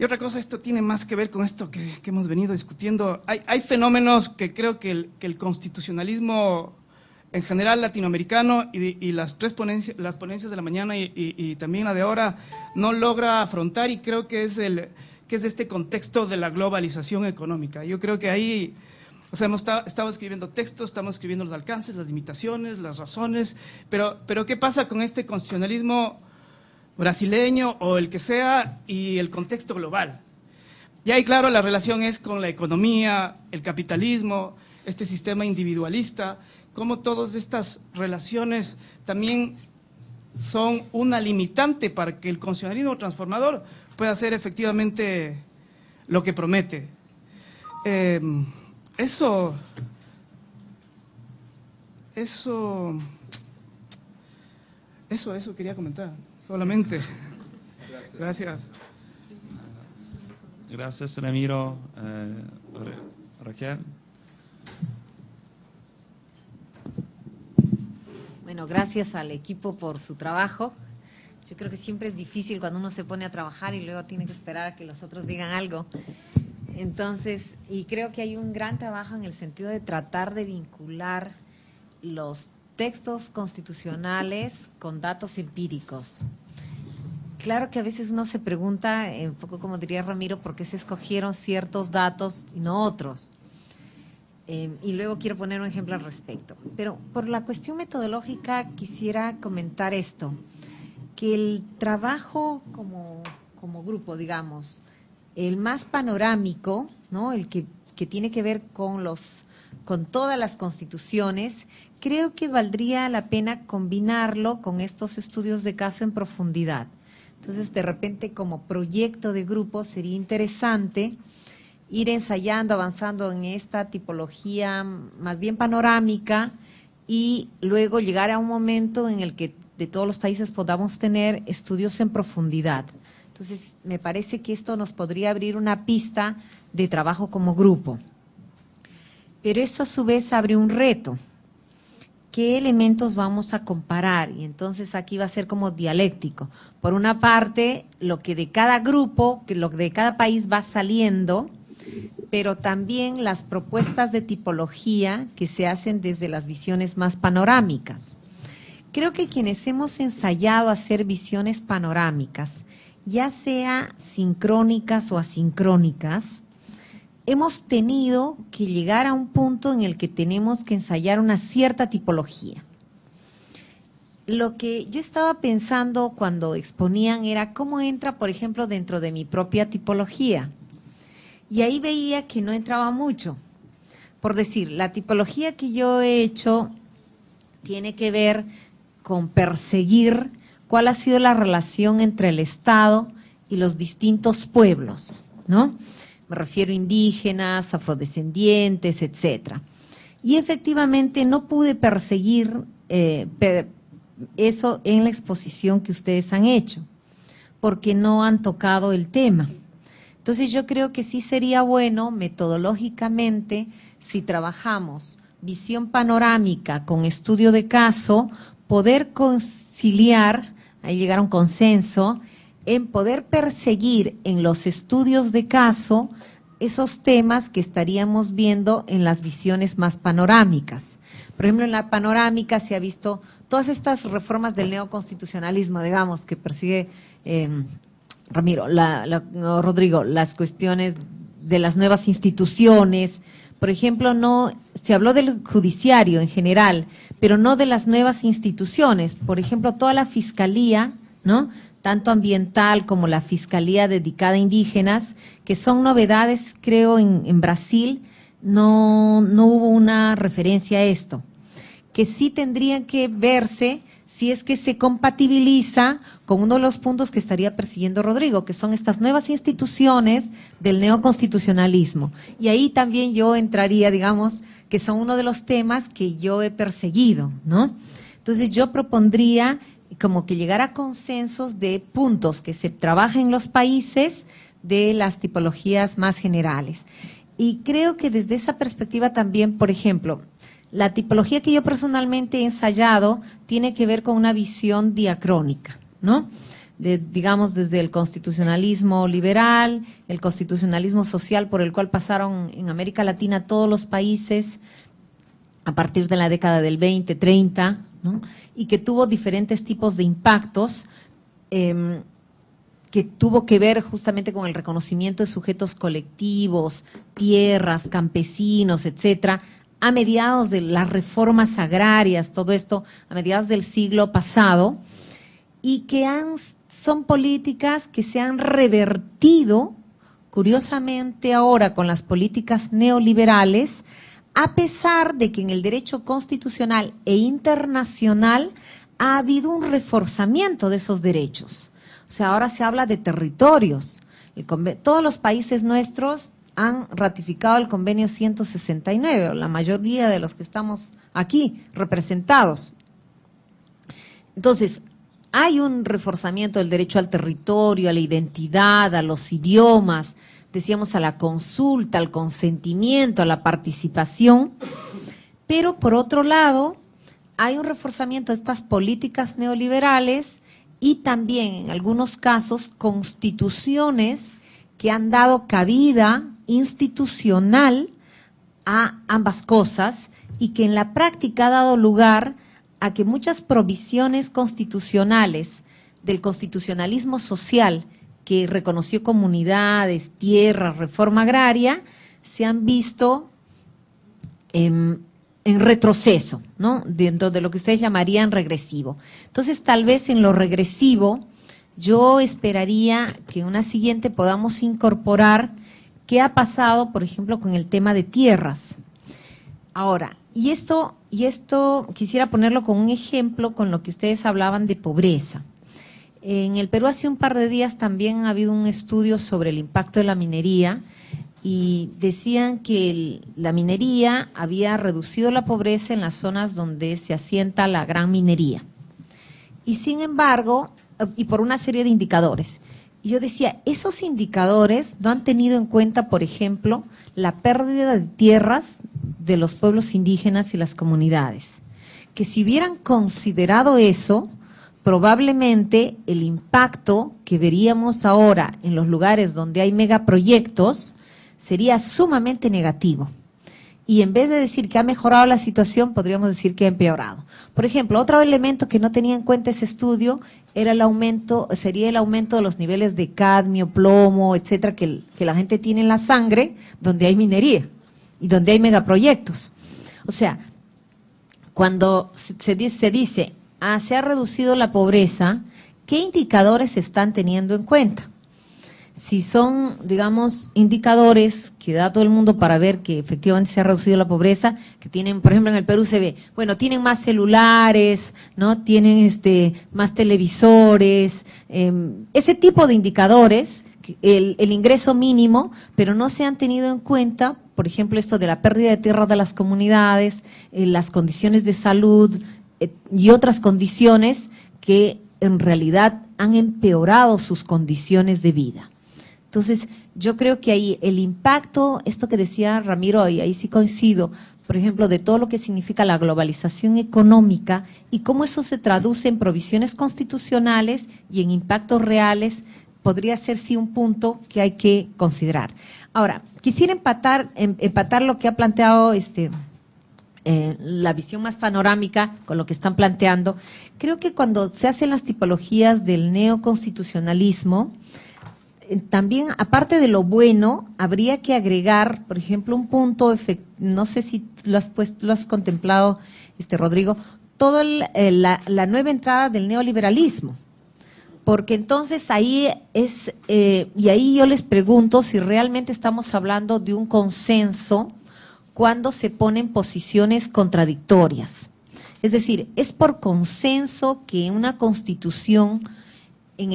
otra cosa, esto tiene más que ver con esto que hemos venido discutiendo. Hay fenómenos que creo que el constitucionalismo en general latinoamericano y las ponencias de la mañana y también la de ahora no logra afrontar, y creo que es este contexto de la globalización económica. Yo creo que ahí, o sea, hemos estado escribiendo textos, estamos escribiendo los alcances, las limitaciones, las razones, pero ¿qué pasa con este constitucionalismo brasileño o el que sea y el contexto global? Y ahí, claro, la relación es con la economía, el capitalismo, este sistema individualista, cómo todas estas relaciones también son una limitante para que el constitucionalismo transformador pueda hacer efectivamente lo que promete. Eso quería comentar, solamente. Gracias. Gracias, Ramiro. Raquel. Bueno, gracias al equipo por su trabajo. Yo creo que siempre es difícil cuando uno se pone a trabajar y luego tiene que esperar a que los otros digan algo. Entonces, y creo que hay un gran trabajo en el sentido de tratar de vincular los textos constitucionales con datos empíricos. Claro que a veces uno se pregunta, un poco como diría Ramiro, por qué se escogieron ciertos datos y no otros. Y luego quiero poner un ejemplo al respecto. Pero por la cuestión metodológica quisiera comentar esto. que el trabajo como grupo, digamos, el más panorámico, ¿no? El que tiene que ver con todas las constituciones, creo que valdría la pena combinarlo con estos estudios de caso en profundidad. Entonces, de repente, como proyecto de grupo, sería interesante ir ensayando, avanzando en esta tipología más bien panorámica y luego llegar a un momento en el que de todos los países podamos tener estudios en profundidad. Entonces, me parece que esto nos podría abrir una pista de trabajo como grupo. Pero eso a su vez abre un reto. ¿Qué elementos vamos a comparar? Y entonces aquí va a ser como dialéctico. Por una parte, lo que de cada grupo, que lo que de cada país va saliendo, pero también las propuestas de tipología que se hacen desde las visiones más panorámicas. Creo que quienes hemos ensayado hacer visiones panorámicas, ya sea sincrónicas o asincrónicas, hemos tenido que llegar a un punto en el que tenemos que ensayar una cierta tipología. Lo que yo estaba pensando cuando exponían era cómo entra, por ejemplo, dentro de mi propia tipología. Y ahí veía que no entraba mucho. Por decir, la tipología que yo he hecho tiene que ver con perseguir cuál ha sido la relación entre el Estado y los distintos pueblos, ¿no? Me refiero a indígenas, afrodescendientes, etcétera. Y efectivamente no pude perseguir eso en la exposición que ustedes han hecho, porque no han tocado el tema. Entonces yo creo que sí sería bueno metodológicamente, si trabajamos visión panorámica con estudio de caso, poder conciliar, ahí llegar a un consenso, en poder perseguir en los estudios de caso esos temas que estaríamos viendo en las visiones más panorámicas. Por ejemplo, en la panorámica se ha visto todas estas reformas del neoconstitucionalismo, digamos, que persigue Rodrigo, las cuestiones de las nuevas instituciones. Por ejemplo, no se habló del judiciario en general, pero no de las nuevas instituciones. Por ejemplo, toda la fiscalía, ¿no?, tanto ambiental como la fiscalía dedicada a indígenas, que son novedades, creo, en Brasil, no hubo una referencia a esto, que sí tendrían que verse si es que se compatibiliza con uno de los puntos que estaría persiguiendo Rodrigo, que son estas nuevas instituciones del neoconstitucionalismo. Y ahí también yo entraría, digamos, que son uno de los temas que yo he perseguido, ¿no? Entonces yo propondría como que llegar a consensos de puntos que se trabajan en los países de las tipologías más generales. Y creo que desde esa perspectiva también, por ejemplo, la tipología que yo personalmente he ensayado tiene que ver con una visión diacrónica, ¿no? Digamos, desde el constitucionalismo liberal, el constitucionalismo social por el cual pasaron en América Latina todos los países a partir de la década del 20, 30, ¿no? Y que tuvo diferentes tipos de impactos, que tuvo que ver justamente con el reconocimiento de sujetos colectivos, tierras, campesinos, etcétera, a mediados de las reformas agrarias, todo esto a mediados del siglo pasado, y que son políticas que se han revertido, curiosamente ahora con las políticas neoliberales, a pesar de que en el derecho constitucional e internacional ha habido un reforzamiento de esos derechos. O sea, ahora se habla de territorios. Todos los países nuestros han ratificado el convenio 169, o la mayoría de los que estamos aquí representados. Entonces, hay un reforzamiento del derecho al territorio, a la identidad, a los idiomas, decíamos, a la consulta, al consentimiento, a la participación, pero por otro lado hay un reforzamiento de estas políticas neoliberales y también en algunos casos constituciones que han dado cabida institucional a ambas cosas y que en la práctica ha dado lugar a que muchas provisiones constitucionales del constitucionalismo social que reconoció comunidades, tierras, reforma agraria, se han visto en retroceso, ¿no? Dentro de lo que ustedes llamarían regresivo. Entonces, tal vez en lo regresivo, yo esperaría que en una siguiente podamos incorporar qué ha pasado, por ejemplo, con el tema de tierras. Ahora, y esto quisiera ponerlo con un ejemplo con lo que ustedes hablaban de pobreza. En el Perú hace un par de días también ha habido un estudio sobre el impacto de la minería y decían que la minería había reducido la pobreza en las zonas donde se asienta la gran minería. Y sin embargo, y por una serie de indicadores. Y yo decía, esos indicadores no han tenido en cuenta, por ejemplo, la pérdida de tierras de los pueblos indígenas y las comunidades. Que si hubieran considerado eso, probablemente el impacto que veríamos ahora en los lugares donde hay megaproyectos sería sumamente negativo. Y en vez de decir que ha mejorado la situación, podríamos decir que ha empeorado. Por ejemplo, otro elemento que no tenía en cuenta ese estudio sería el aumento de los niveles de cadmio, plomo, etcétera, que la gente tiene en la sangre donde hay minería y donde hay megaproyectos. O sea, cuando se dice, se ha reducido la pobreza, ¿qué indicadores se están teniendo en cuenta? Si son, digamos, indicadores que da todo el mundo para ver que efectivamente se ha reducido la pobreza, que tienen, por ejemplo, en el Perú se ve, bueno, tienen más celulares, ¿no? Tienen más televisores, ese tipo de indicadores, el ingreso mínimo, pero no se han tenido en cuenta, por ejemplo, esto de la pérdida de tierras de las comunidades, las condiciones de salud y otras condiciones que en realidad han empeorado sus condiciones de vida. Entonces, yo creo que ahí el impacto, esto que decía Ramiro, y ahí sí coincido, por ejemplo, de todo lo que significa la globalización económica y cómo eso se traduce en provisiones constitucionales y en impactos reales, podría ser sí un punto que hay que considerar. Ahora, quisiera empatar lo que ha planteado la visión más panorámica con lo que están planteando. Creo que cuando se hacen las tipologías del neoconstitucionalismo, también, aparte de lo bueno, habría que agregar, por ejemplo, un punto, no sé si lo has contemplado, Rodrigo, toda la nueva entrada del neoliberalismo. Porque entonces ahí y ahí yo les pregunto si realmente estamos hablando de un consenso cuando se ponen posiciones contradictorias. Es decir, es por consenso que una constitución, en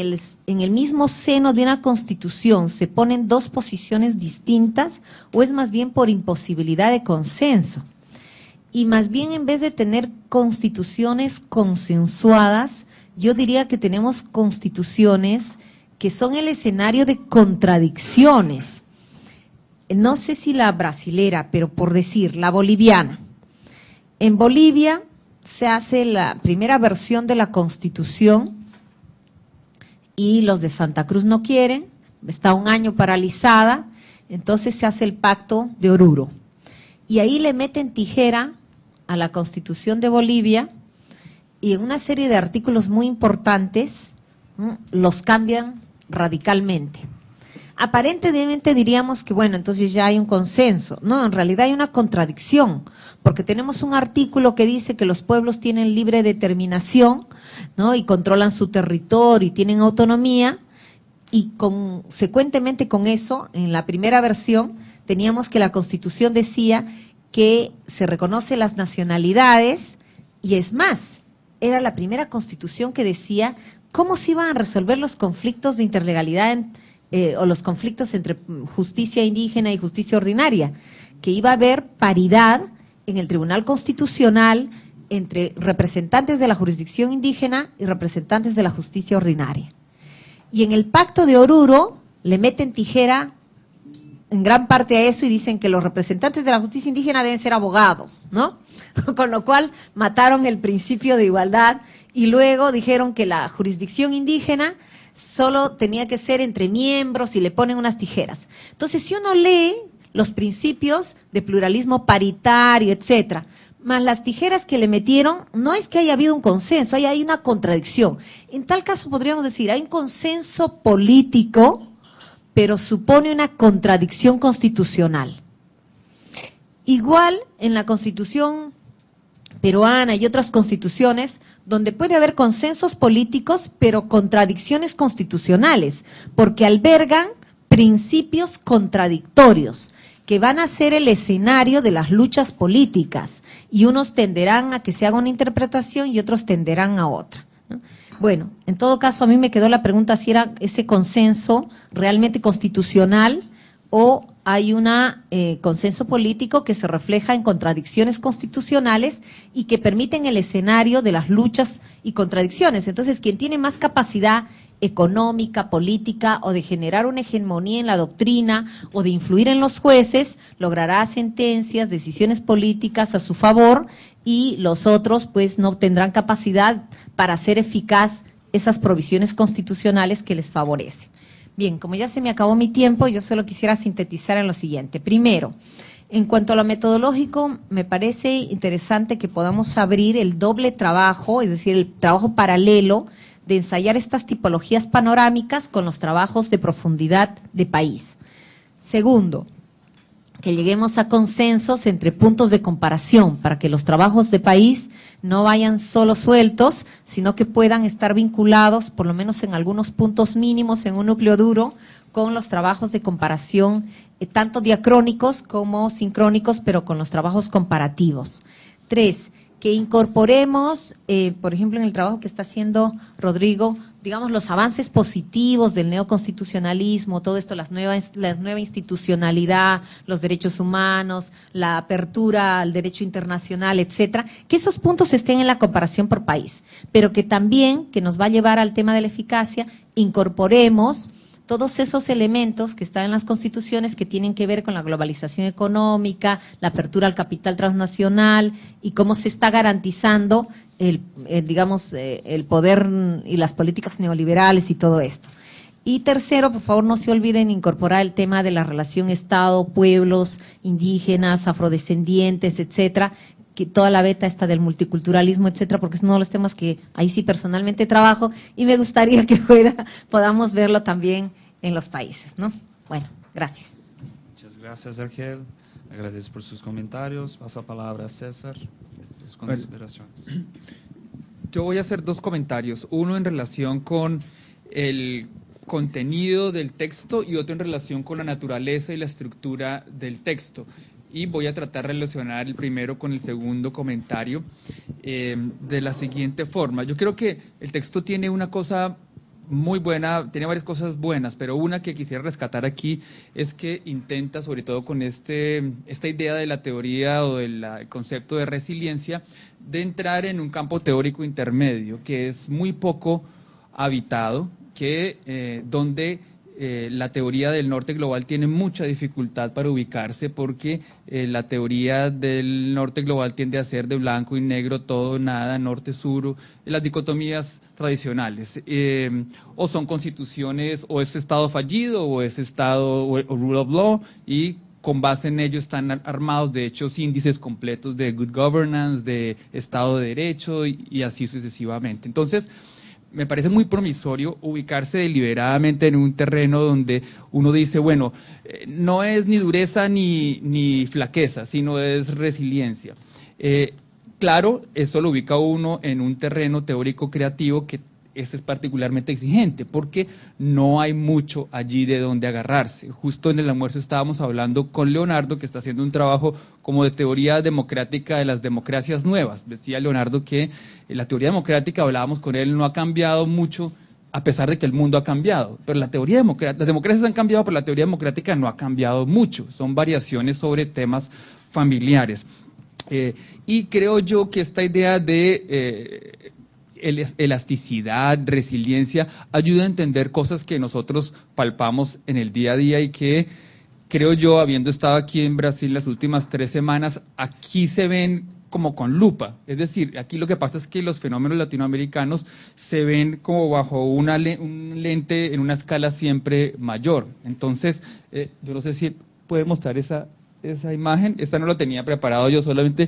el mismo seno de una constitución se ponen dos posiciones distintas, o es más bien por imposibilidad de consenso. Y más bien, en vez de tener constituciones consensuadas, yo diría que tenemos constituciones que son el escenario de contradicciones. No sé si la brasilera, pero por decir, la boliviana. En Bolivia se hace la primera versión de la Constitución y los de Santa Cruz no quieren, está un año paralizada, entonces se hace el Pacto de Oruro. Y ahí le meten tijera a la Constitución de Bolivia y en una serie de artículos muy importantes los cambian radicalmente. Aparentemente diríamos que, bueno, entonces ya hay un consenso. No, en realidad hay una contradicción, porque tenemos un artículo que dice que los pueblos tienen libre determinación, ¿no? Y controlan su territorio y tienen autonomía, y consecuentemente con eso, en la primera versión, teníamos que la Constitución decía que se reconoce las nacionalidades, y es más, era la primera Constitución que decía cómo se iban a resolver los conflictos de interlegalidad o los conflictos entre justicia indígena y justicia ordinaria, que iba a haber paridad en el Tribunal Constitucional entre representantes de la jurisdicción indígena y representantes de la justicia ordinaria. Y en el Pacto de Oruro le meten tijera en gran parte a eso y dicen que los representantes de la justicia indígena deben ser abogados, ¿no? Con lo cual mataron el principio de igualdad y luego dijeron que la jurisdicción indígena solo tenía que ser entre miembros y le ponen unas tijeras. Entonces, si uno lee los principios de pluralismo paritario, etcétera, más las tijeras que le metieron, no es que haya habido un consenso, hay una contradicción. En tal caso podríamos decir, hay un consenso político, pero supone una contradicción constitucional. Igual en la Constitución peruana y otras constituciones, donde puede haber consensos políticos, pero contradicciones constitucionales, porque albergan principios contradictorios que van a ser el escenario de las luchas políticas, y unos tenderán a que se haga una interpretación y otros tenderán a otra, ¿no? Bueno, en todo caso, a mí me quedó la pregunta si era ese consenso realmente constitucional o hay un consenso político que se refleja en contradicciones constitucionales y que permiten el escenario de las luchas y contradicciones. Entonces, quien tiene más capacidad económica, política o de generar una hegemonía en la doctrina o de influir en los jueces, logrará sentencias, decisiones políticas a su favor, y los otros pues no tendrán capacidad para hacer eficaz esas provisiones constitucionales que les favorecen. Bien, como ya se me acabó mi tiempo, yo solo quisiera sintetizar en lo siguiente. Primero, en cuanto a lo metodológico, me parece interesante que podamos abrir el doble trabajo, es decir, el trabajo paralelo de ensayar estas tipologías panorámicas con los trabajos de profundidad de país. Segundo, que lleguemos a consensos entre puntos de comparación para que los trabajos de país no vayan solo sueltos, sino que puedan estar vinculados, por lo menos en algunos puntos mínimos, en un núcleo duro, con los trabajos de comparación, tanto diacrónicos como sincrónicos, pero con los trabajos comparativos. 3, que incorporemos, por ejemplo, en el trabajo que está haciendo Rodrigo, digamos, los avances positivos del neoconstitucionalismo, todo esto, la nueva institucionalidad, los derechos humanos, la apertura al derecho internacional, etcétera, que esos puntos estén en la comparación por país, pero que también, que nos va a llevar al tema de la eficacia, incorporemos todos esos elementos que están en las constituciones que tienen que ver con la globalización económica, la apertura al capital transnacional y cómo se está garantizando el poder y las políticas neoliberales y todo esto. Y tercero, por favor, no se olviden incorporar el tema de la relación Estado, pueblos, indígenas, afrodescendientes, etcétera, que toda la beta está del multiculturalismo, etcétera, porque es uno de los temas que ahí sí personalmente trabajo y me gustaría que podamos verlo también en los países, ¿no? Bueno, gracias. Muchas gracias, Argel. Agradezco por sus comentarios. Paso la palabra a César. Sus consideraciones. Yo voy a hacer dos comentarios. Uno en relación con el contenido del texto y otro en relación con la naturaleza y la estructura del texto. Y voy a tratar de relacionar el primero con el segundo comentario de la siguiente forma. Yo creo que el texto tiene una cosa muy buena, tiene varias cosas buenas, pero una que quisiera rescatar aquí es que intenta, sobre todo con esta idea de la teoría o del concepto de resiliencia, de entrar en un campo teórico intermedio que es muy poco habitado, donde la teoría del norte global tiene mucha dificultad para ubicarse porque la teoría del norte global tiende a ser de blanco y negro, todo, nada, norte-sur, las dicotomías tradicionales. O son constituciones, o es Estado fallido, o es Estado o rule of law, y con base en ello están armados, de hecho, índices completos de good governance, de Estado de Derecho y así sucesivamente. Entonces, me parece muy promisorio ubicarse deliberadamente en un terreno donde uno dice, bueno, no es ni dureza ni flaqueza, sino es resiliencia. Claro, eso lo ubica uno en un terreno teórico creativo que es particularmente exigente, porque no hay mucho allí de donde agarrarse. Justo en el almuerzo estábamos hablando con Leonardo, que está haciendo un trabajo como de teoría democrática de las democracias nuevas. Decía Leonardo que la teoría democrática, hablábamos con él, no ha cambiado mucho, a pesar de que el mundo ha cambiado. Pero las democracias han cambiado, pero la teoría democrática no ha cambiado mucho. Son variaciones sobre temas familiares. Y creo yo que esta idea de elasticidad, resiliencia, ayuda a entender cosas que nosotros palpamos en el día a día y que, creo yo, habiendo estado aquí en Brasil las últimas 3 semanas, aquí se ven como con lupa. Es decir, aquí lo que pasa es que los fenómenos latinoamericanos se ven como bajo un lente en una escala siempre mayor. Entonces, yo no sé si puede mostrar esa imagen. Esta no la tenía preparado yo, solamente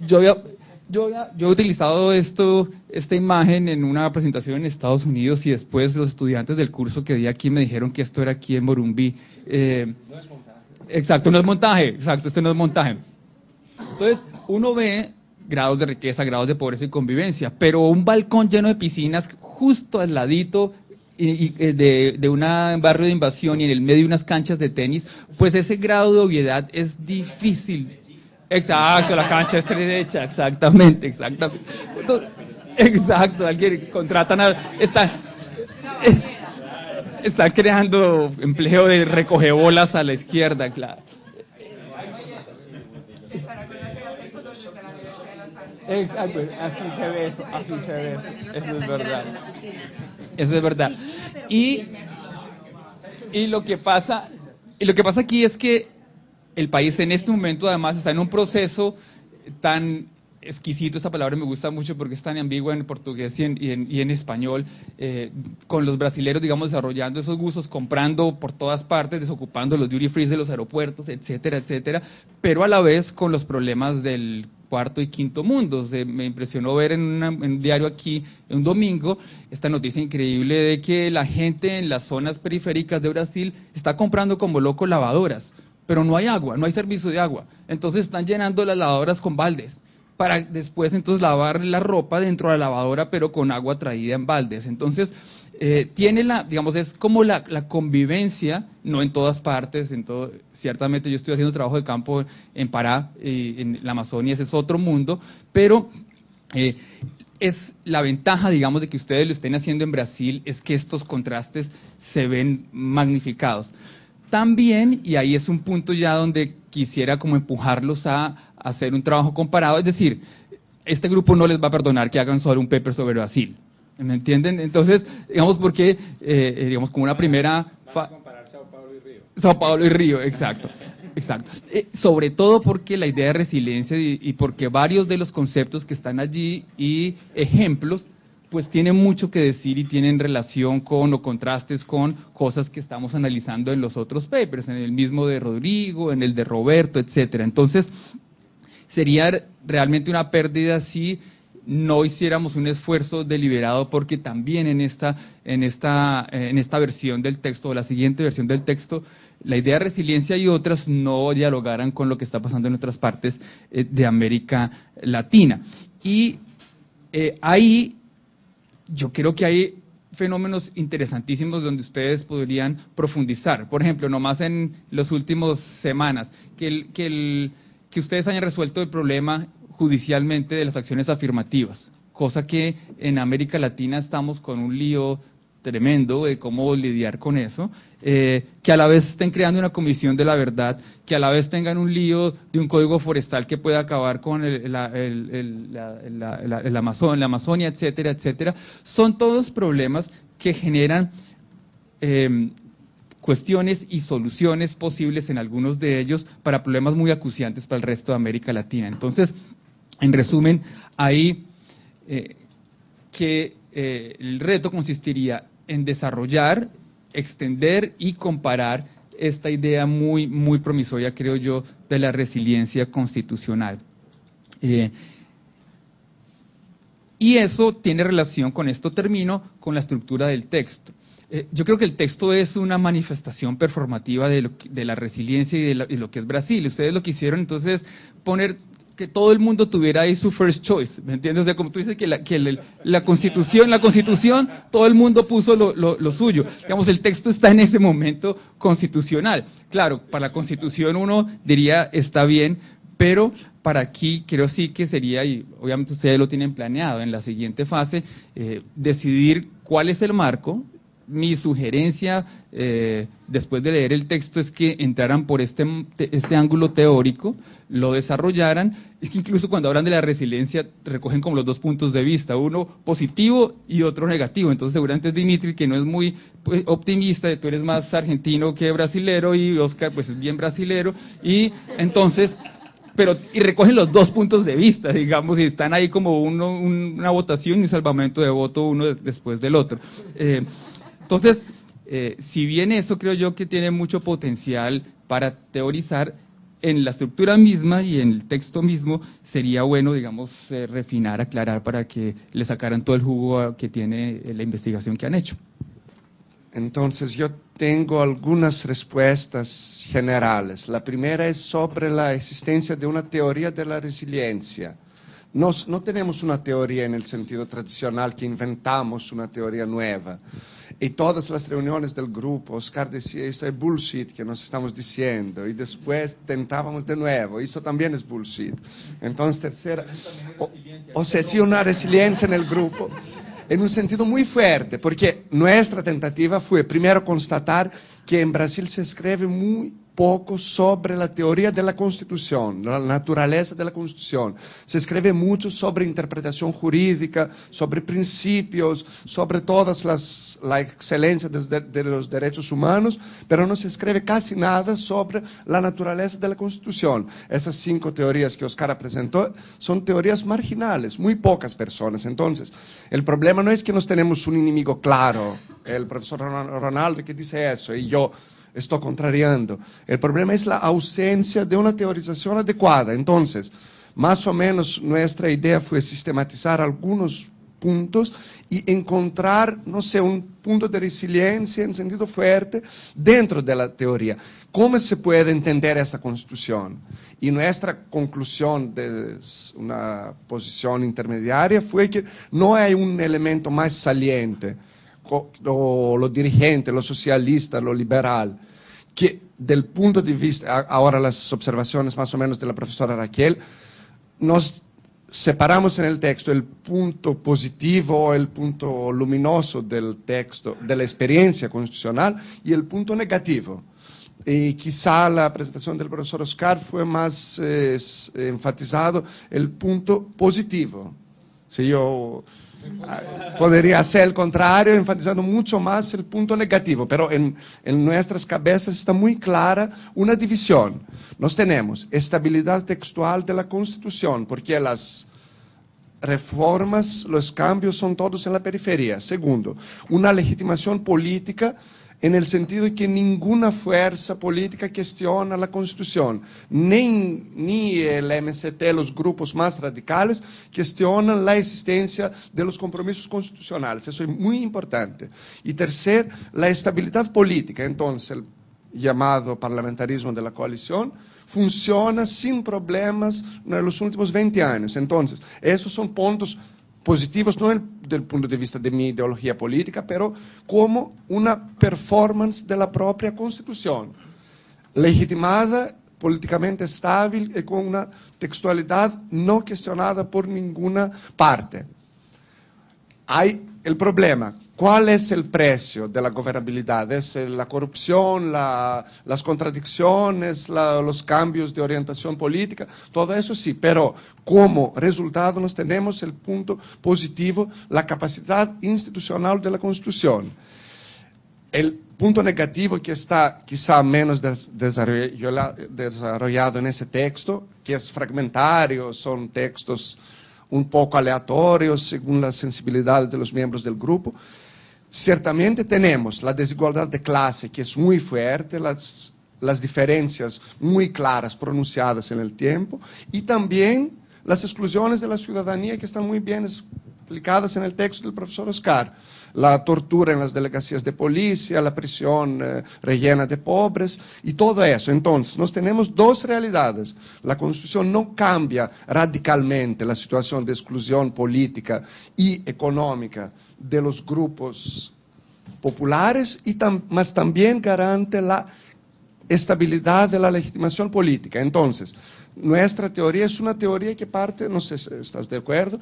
yo he utilizado esta imagen en una presentación en Estados Unidos y después los estudiantes del curso que di aquí me dijeron que esto era aquí en Morumbi. No es montaje. Exacto, no es montaje. Exacto, este no es montaje. Entonces, uno ve grados de riqueza, grados de pobreza y convivencia, pero un balcón lleno de piscinas justo al ladito de un barrio de invasión y en el medio de unas canchas de tenis, pues ese grado de obviedad es difícil. Exacto, la cancha estrecha, exactamente. Entonces, exacto, alguien contratan está creando empleo de recogebolas a la izquierda, claro. Exacto, así se ve eso, eso es verdad. Eso es verdad. Y lo que pasa aquí es que el país en este momento además está en un proceso tan exquisito, esa palabra me gusta mucho porque es tan ambigua en portugués y en español, con los brasileros, digamos, desarrollando esos gustos, comprando por todas partes, desocupando los duty free de los aeropuertos, etcétera, etcétera, pero a la vez con los problemas del cuarto y quinto mundos. Me impresionó ver en un diario aquí, un domingo, esta noticia increíble de que la gente en las zonas periféricas de Brasil está comprando como loco lavadoras, pero no hay agua, no hay servicio de agua. Entonces están llenando las lavadoras con baldes, para después entonces lavar la ropa dentro de la lavadora, pero con agua traída en baldes. Entonces, tiene es como la convivencia, no en todas partes, ciertamente yo estoy haciendo trabajo de campo en Pará, en la Amazonia, ese es otro mundo, pero es la ventaja, digamos, de que ustedes lo estén haciendo en Brasil, es que estos contrastes se ven magnificados. También, y ahí es un punto ya donde quisiera como empujarlos a hacer un trabajo comparado, es decir, este grupo no les va a perdonar que hagan solo un paper sobre Brasil, ¿me entienden? Entonces, digamos, porque, digamos, como una primera... comparar Sao Paulo y Río. Sao Paulo y Río, exacto. Sobre todo porque la idea de resiliencia y porque varios de los conceptos que están allí y ejemplos, pues tienen mucho que decir y tienen relación con o contrastes con cosas que estamos analizando en los otros papers, en el mismo de Rodrigo, en el de Roberto, etcétera. Entonces, sería realmente una pérdida si no hiciéramos un esfuerzo deliberado, porque también en esta versión del texto, o la siguiente versión del texto, la idea de resiliencia y otras no dialogaran con lo que está pasando en otras partes de América Latina. Y ahí yo creo que hay fenómenos interesantísimos donde ustedes podrían profundizar. Por ejemplo, nomás en las últimas semanas, que ustedes hayan resuelto el problema judicialmente de las acciones afirmativas, cosa que en América Latina estamos con un lío tremendo de cómo lidiar con eso, que a la vez estén creando una comisión de la verdad, que a la vez tengan un lío de un código forestal que pueda acabar con la Amazonia, etcétera, etcétera. Son todos problemas que generan cuestiones y soluciones posibles en algunos de ellos para problemas muy acuciantes para el resto de América Latina. Entonces, en resumen, ahí el reto consistiría en desarrollar, extender y comparar esta idea muy, muy promisoria, creo yo, de la resiliencia constitucional. Y eso tiene relación, con esto termino, con la estructura del texto. Yo creo que el texto es una manifestación performativa de la resiliencia y de lo que es Brasil. Ustedes lo que hicieron entonces poner que todo el mundo tuviera ahí su first choice, ¿me entiendes? O sea, como tú dices que la Constitución, todo el mundo puso lo suyo. Digamos, el texto está en ese momento constitucional. Claro, para la Constitución uno diría está bien, pero para aquí creo sí que sería, y obviamente ustedes lo tienen planeado en la siguiente fase, decidir cuál es el marco. Mi sugerencia, después de leer el texto, es que entraran por este ángulo teórico, lo desarrollaran. Es que incluso cuando hablan de la resiliencia, recogen como los dos puntos de vista, uno positivo y otro negativo. Entonces, seguramente Dimitri, que no es muy optimista, tú eres más argentino que brasilero, y Oscar, pues es bien brasilero, y entonces... y recogen los dos puntos de vista, digamos, y están ahí como una votación y un salvamento de voto uno después del otro. Entonces, si bien eso creo yo que tiene mucho potencial para teorizar, en la estructura misma y en el texto mismo sería bueno, digamos, refinar, aclarar para que le sacaran todo el jugo que tiene la investigación que han hecho. Entonces, yo tengo algunas respuestas generales. La primera es sobre la existencia de una teoría de la resiliencia. no tenemos una teoría en el sentido tradicional que inventamos una teoría nueva. Y todas las reuniones del grupo, Oscar decía, esto es bullshit que nos estamos diciendo, y después tentábamos de nuevo, eso también es bullshit. Entonces, tercera, o sea, sí, una resiliencia en el grupo, en un sentido muy fuerte, porque nuestra tentativa fue primero constatar que en Brasil se escribe muy poco sobre la teoría de la Constitución, la naturaleza de la Constitución. Se escribe mucho sobre interpretación jurídica, sobre principios, sobre todas la excelencia de los derechos humanos, pero no se escribe casi nada sobre la naturaleza de la Constitución. Esas 5 teorías que Oscar presentó son teorías marginales, muy pocas personas. Entonces, el problema no es que nos tenemos un enemigo claro, el profesor Ronaldo que dice eso, y yo estoy contrariando. El problema es la ausencia de una teorización adecuada. Entonces, más o menos nuestra idea fue sistematizar algunos puntos y encontrar, no sé, un punto de resiliencia en sentido fuerte dentro de la teoría. ¿Cómo se puede entender esta Constitución? Y nuestra conclusión de una posición intermediaria fue que no hay un elemento más saliente, lo dirigente, lo socialista, lo liberal, que del punto de vista, ahora las observaciones más o menos de la profesora Raquel, nos separamos en el texto el punto positivo, el punto luminoso del texto, de la experiencia constitucional, y el punto negativo. Y quizá la presentación del profesor Oscar fue más enfatizado el punto positivo. Si yo podría ser el contrario, enfatizando mucho más el punto negativo, pero en nuestras cabezas está muy clara una división. Nos tenemos estabilidad textual de la Constitución, porque las reformas, los cambios son todos en la periferia. Segundo, una legitimación política en el sentido de que ninguna fuerza política cuestiona la Constitución, ni el MST, los grupos más radicales, cuestionan la existencia de los compromisos constitucionales. Eso es muy importante. Y tercer, la estabilidad política. Entonces, el llamado parlamentarismo de la coalición funciona sin problemas en los últimos 20 años. Entonces, esos son puntos positivos, no desde el punto de vista de mi ideología política, pero como una performance de la propia Constitución, legitimada, políticamente estable y con una textualidad no cuestionada por ninguna parte. Hay el problema. ¿Cuál es el precio de la gobernabilidad? ¿Es la corrupción, las contradicciones, los cambios de orientación política? Todo eso sí, pero como resultado nos tenemos el punto positivo, la capacidad institucional de la Constitución. El punto negativo que está quizá menos desarrollado en ese texto, que es fragmentario, son textos un poco aleatorios según las sensibilidades de los miembros del grupo. Ciertamente tenemos la desigualdad de clase, que es muy fuerte, las diferencias muy claras, pronunciadas en el tiempo, y también las exclusiones de la ciudadanía que están muy bien explicadas en el texto del profesor Oscar. La tortura en las delegaciones de policía, la prisión rellena de pobres y todo eso. Entonces, nos tenemos dos realidades. La Constitución no cambia radicalmente la situación de exclusión política y económica de los grupos populares, mas también garante la estabilidad de la legitimación política. Entonces, nuestra teoría es una teoría que parte, no sé si estás de acuerdo,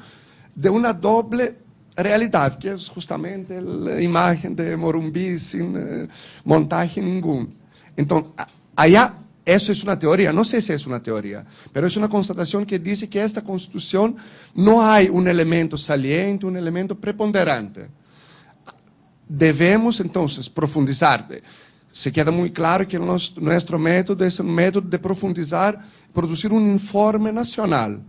de una doble realidad, que es justamente la imagen de Morumbí sin montaje ningún. Entonces, allá, eso es una teoría, no sé si es una teoría, pero es una constatación que dice que esta Constitución no hay un elemento saliente, un elemento preponderante. Debemos, entonces, profundizar. Se queda muy claro que nuestro método es un método de profundizar, producir un informe nacional.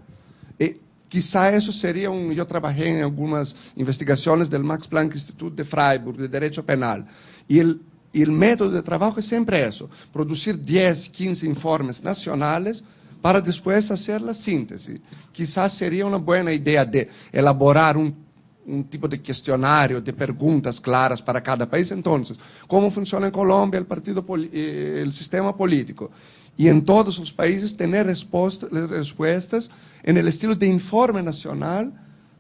Quizá eso sería yo trabajé en algunas investigaciones del Max Planck Institute de Freiburg, de Derecho Penal, y el método de trabajo es siempre eso, producir 10, 15 informes nacionales para después hacer la síntesis. Quizás sería una buena idea de elaborar un tipo de cuestionario, de preguntas claras para cada país. Entonces, ¿cómo funciona en Colombia el sistema político? Y en todos los países tener respuestas en el estilo de informe nacional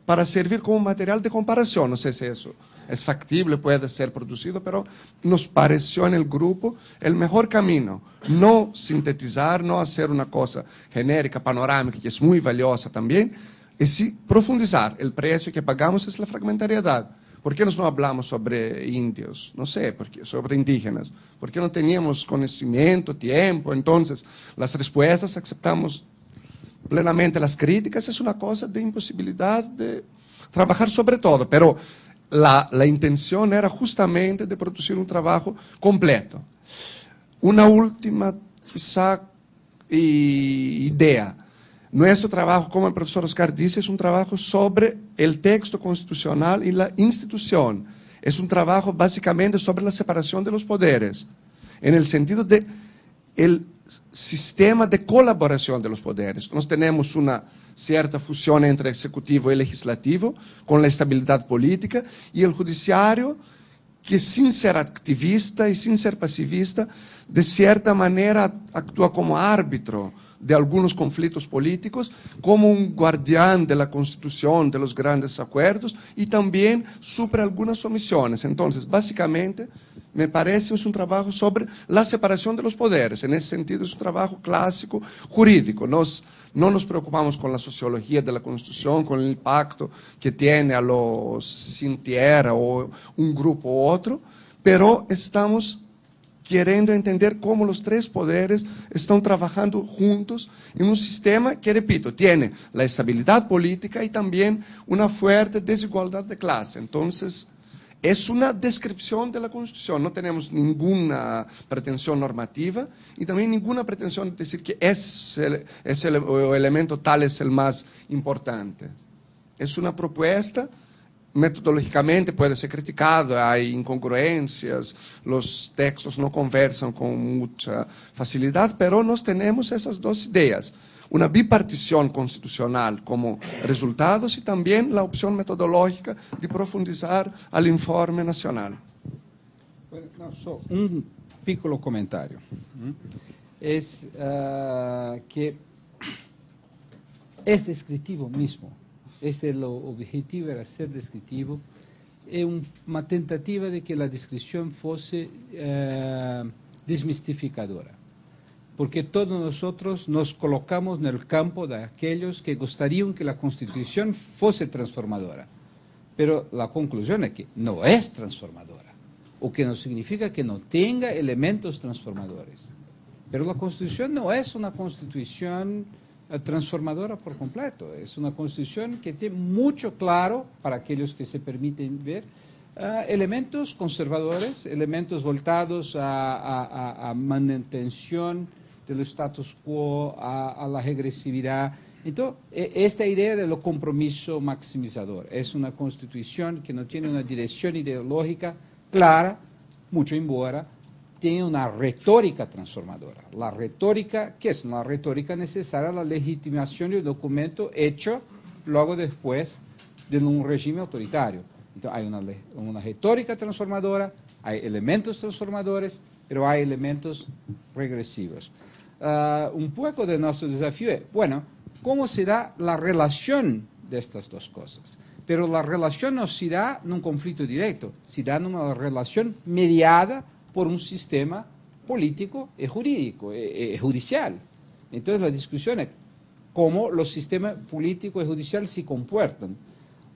para servir como material de comparación. No sé si eso es factible, puede ser producido, pero nos pareció en el grupo el mejor camino. No sintetizar, no hacer una cosa genérica, panorámica, que es muy valiosa también, y sí profundizar. El precio que pagamos es la fragmentariedad. ¿Por qué no hablamos sobre indios? No sé, sobre indígenas. ¿Por qué no teníamos conocimiento, tiempo? Entonces, las respuestas aceptamos plenamente, las críticas es una cosa de imposibilidad de trabajar sobre todo, pero la intención era justamente de producir un trabajo completo. Una última, quizá, idea. Nuestro trabajo, como el profesor Oscar dice, es un trabajo sobre el texto constitucional y la institución. Es un trabajo básicamente sobre la separación de los poderes, en el sentido de el sistema de colaboración de los poderes. Nos tenemos una cierta fusión entre ejecutivo y legislativo, con la estabilidad política, y el judiciario, que sin ser activista y sin ser pasivista, de cierta manera actúa como árbitro de algunos conflictos políticos, como un guardián de la Constitución, de los grandes acuerdos, y también supre algunas omisiones. Entonces, básicamente, me parece es un trabajo sobre la separación de los poderes. En ese sentido, es un trabajo clásico jurídico. No nos preocupamos con la sociología de la Constitución, con el impacto que tiene a los sin tierra o un grupo u otro, pero estamos queriendo entender cómo los tres poderes están trabajando juntos en un sistema que, repito, tiene la estabilidad política y también una fuerte desigualdad de clase. Entonces, es una descripción de la Constitución, no tenemos ninguna pretensión normativa y también ninguna pretensión de decir que el elemento tal es el más importante. Es una propuesta. Metodológicamente puede ser criticado, hay incongruencias, los textos no conversan con mucha facilidad, pero nos tenemos esas dos ideas, una bipartición constitucional como resultados y también la opción metodológica de profundizar al informe nacional. Bueno, no, un piccolo comentario. Es que es descriptivo mismo. Lo objetivo era ser descriptivo, es una tentativa de que la descripción fuese desmistificadora, porque todos nosotros nos colocamos en el campo de aquellos que gustarían que la Constitución fuese transformadora, pero la conclusión es que no es transformadora, o que no significa que no tenga elementos transformadores, pero la Constitución no es una Constitución transformadora por completo. Es una Constitución que tiene mucho claro, para aquellos que se permiten ver, elementos conservadores, elementos voltados a manutención del status quo, a la regresividad. Entonces, esta idea de lo compromiso maximizador es una Constitución que no tiene una dirección ideológica clara, mucho embora tiene una retórica transformadora. La retórica, ¿qué es? Una retórica necesaria a la legitimación del documento hecho luego después de un régimen autoritario. Entonces hay una retórica transformadora, hay elementos transformadores, pero hay elementos regresivos. Un poco de nuestro desafío es, bueno, ¿cómo se da la relación de estas dos cosas? Pero la relación no se da en un conflicto directo, se da en una relación mediada por un sistema político y jurídico, judicial. Entonces la discusión es cómo los sistemas políticos y judiciales se comportan.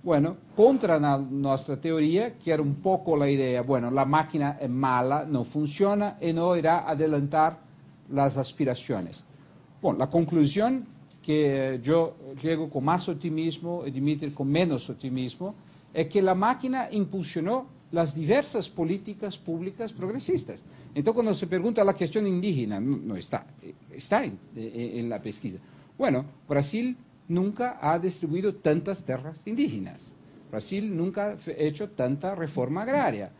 Bueno, contra nuestra teoría, que era un poco la idea, bueno, la máquina es mala, no funciona y no irá a adelantar las aspiraciones. Bueno, la conclusión que yo llego con más optimismo y Dimitri con menos optimismo es que la máquina impulsionó las diversas políticas públicas progresistas. Entonces, cuando se pregunta la cuestión indígena, no está en la pesquisa. Bueno, Brasil nunca ha distribuido tantas tierras indígenas. Brasil nunca ha hecho tanta reforma agraria.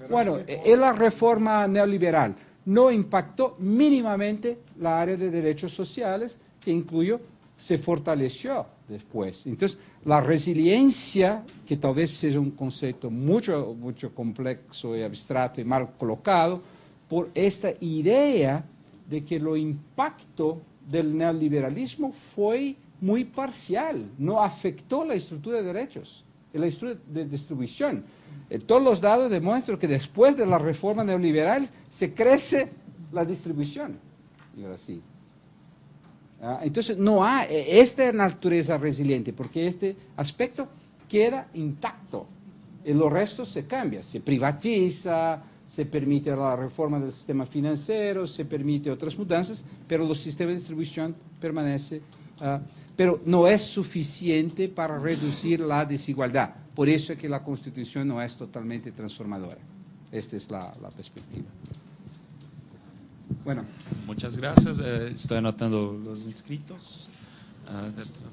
Bueno, la reforma neoliberal no impactó mínimamente la área de derechos sociales, que incluyó se fortaleció después. Entonces, la resiliencia, que tal vez sea un concepto mucho complejo y abstracto y mal colocado, por esta idea de que lo impacto del neoliberalismo fue muy parcial, no afectó la estructura de derechos, la estructura de distribución. Todos los datos demuestran que después de la reforma neoliberal se crece la distribución en Brasil. Entonces no hay esta naturaleza resiliente, porque este aspecto queda intacto y lo resto se cambia, se privatiza, se permite la reforma del sistema financiero, se permite otras mudanzas, pero los sistemas de distribución permanecen, pero no es suficiente para reducir la desigualdad. Por eso es que la Constitución no es totalmente transformadora. Esta es la perspectiva. Bueno. Muchas gracias. Estoy anotando los inscritos,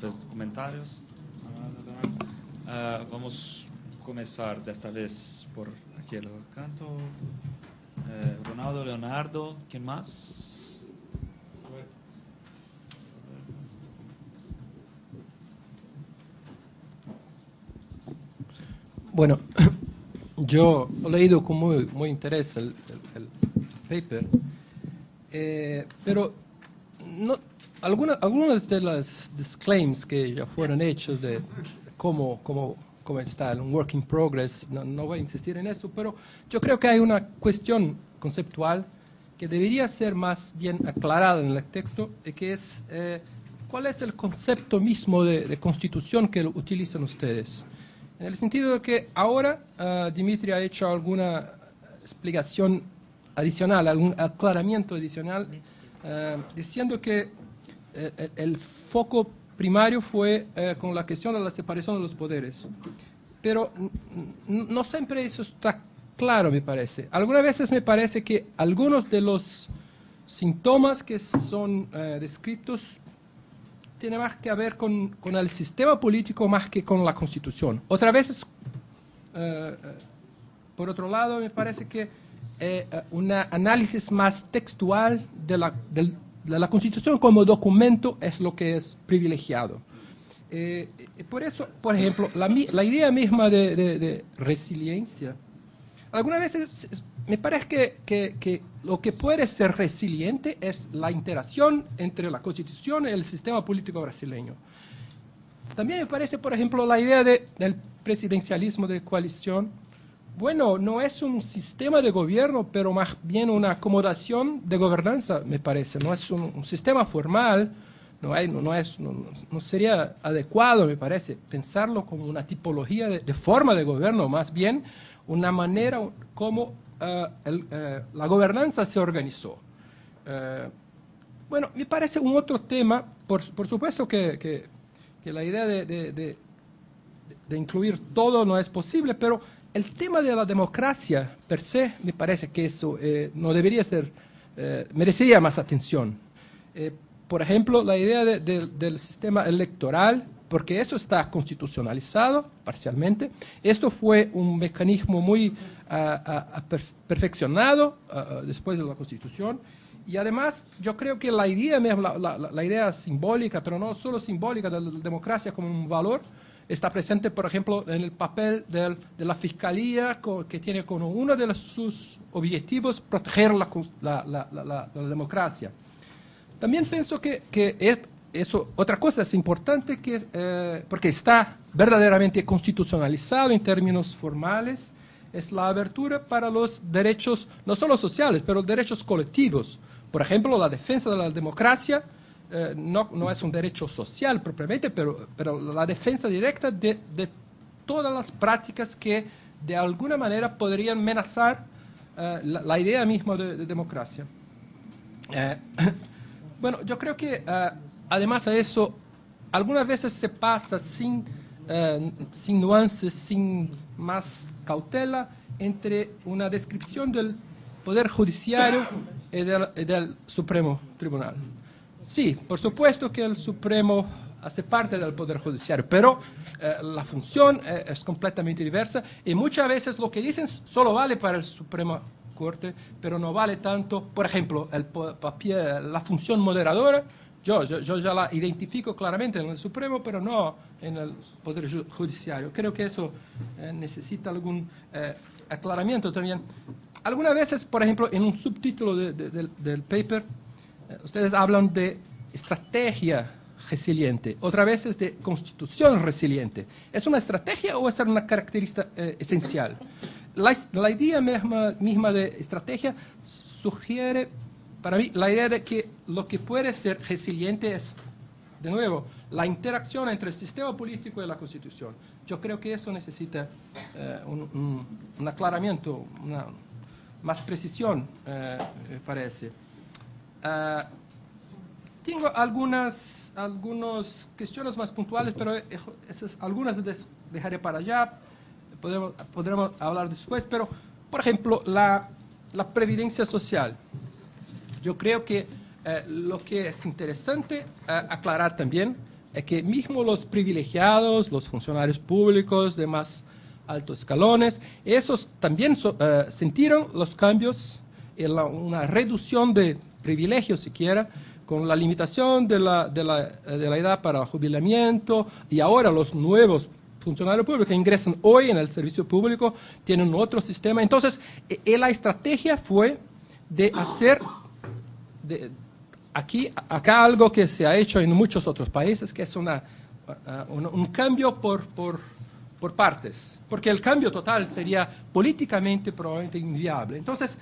los comentarios. Vamos a comenzar desta vez por aquí el canto. Ronaldo, Leonardo, ¿quién más? Bueno, yo he leído con muy interés el paper, pero no, algunas de las claims que ya fueron hechos de cómo está un work in progress, no voy a insistir en eso, pero yo creo que hay una cuestión conceptual que debería ser más bien aclarada en el texto, que es cuál es el concepto mismo de constitución que utilizan ustedes. En el sentido de que ahora Dimitri ha hecho alguna explicación adicional, algún aclaramiento adicional, diciendo que el foco primario fue con la cuestión de la separación de los poderes. Pero no siempre eso está claro, me parece. Algunas veces me parece que algunos de los síntomas que son descritos tiene más que ver con el sistema político más que con la Constitución. Otras veces, por otro lado, me parece que un análisis más textual de la Constitución como documento es lo que es privilegiado. Por eso, por ejemplo, la idea misma de resiliencia, algunas veces me parece que lo que puede ser resiliente es la interacción entre la Constitución y el sistema político brasileño. También me parece, por ejemplo, la idea del presidencialismo de coalición. Bueno, no es un sistema de gobierno, pero más bien una acomodación de gobernanza, me parece. No es un sistema formal, no sería adecuado, me parece, pensarlo como una tipología de forma de gobierno, más bien una manera como la gobernanza se organizó. Bueno, me parece un otro tema, por supuesto que la idea de incluir todo no es posible, pero el tema de la democracia per se, me parece que eso no debería ser, merecería más atención. Por ejemplo, la idea del sistema electoral, porque eso está constitucionalizado parcialmente. Esto fue un mecanismo muy perfeccionado después de la Constitución. Y además, yo creo que la idea simbólica, pero no solo simbólica, de la democracia como un valor, está presente, por ejemplo, en el papel de la Fiscalía, que tiene como uno de sus objetivos proteger la democracia. También pienso que eso, otra cosa es importante, porque está verdaderamente constitucionalizado en términos formales, es la abertura para los derechos, no solo sociales, pero derechos colectivos. Por ejemplo, la defensa de la democracia no es un derecho social propiamente, pero la defensa directa de todas las prácticas que de alguna manera podrían amenazar la idea misma de democracia. Bueno, yo creo que además a eso, algunas veces se pasa sin nuances, sin más cautela, entre una descripción del Poder Judiciario y del Supremo Tribunal. Sí, por supuesto que el Supremo hace parte del Poder Judiciario, pero la función es completamente diversa y muchas veces lo que dicen solo vale para el Supremo Corte, pero no vale tanto, por ejemplo, la función moderadora Yo ya la identifico claramente en el Supremo, pero no en el Poder Judiciario. Creo que eso necesita algún aclaramiento también. Algunas veces, por ejemplo, en un subtítulo del paper, ustedes hablan de estrategia resiliente, otras veces de constitución resiliente. ¿Es una estrategia o es una característica esencial? La idea misma de estrategia sugiere, para mí, la idea de que lo que puede ser resiliente es, de nuevo, la interacción entre el sistema político y la Constitución. Yo creo que eso necesita un aclaramiento, más precisión, parece. Tengo algunas cuestiones más puntuales, pero algunas dejaré para allá. Podremos hablar después, pero, por ejemplo, la previdencia social. Yo creo que lo que es interesante aclarar también es que mismo los privilegiados, los funcionarios públicos de más altos escalones, esos también sintieron los cambios en una reducción de privilegios siquiera, con la limitación de la edad para el jubilamiento, y ahora los nuevos funcionarios públicos que ingresan hoy en el servicio público tienen otro sistema. Entonces, la estrategia fue de hacer acá algo que se ha hecho en muchos otros países, que es un cambio por partes, porque el cambio total sería políticamente probablemente inviable. Entonces,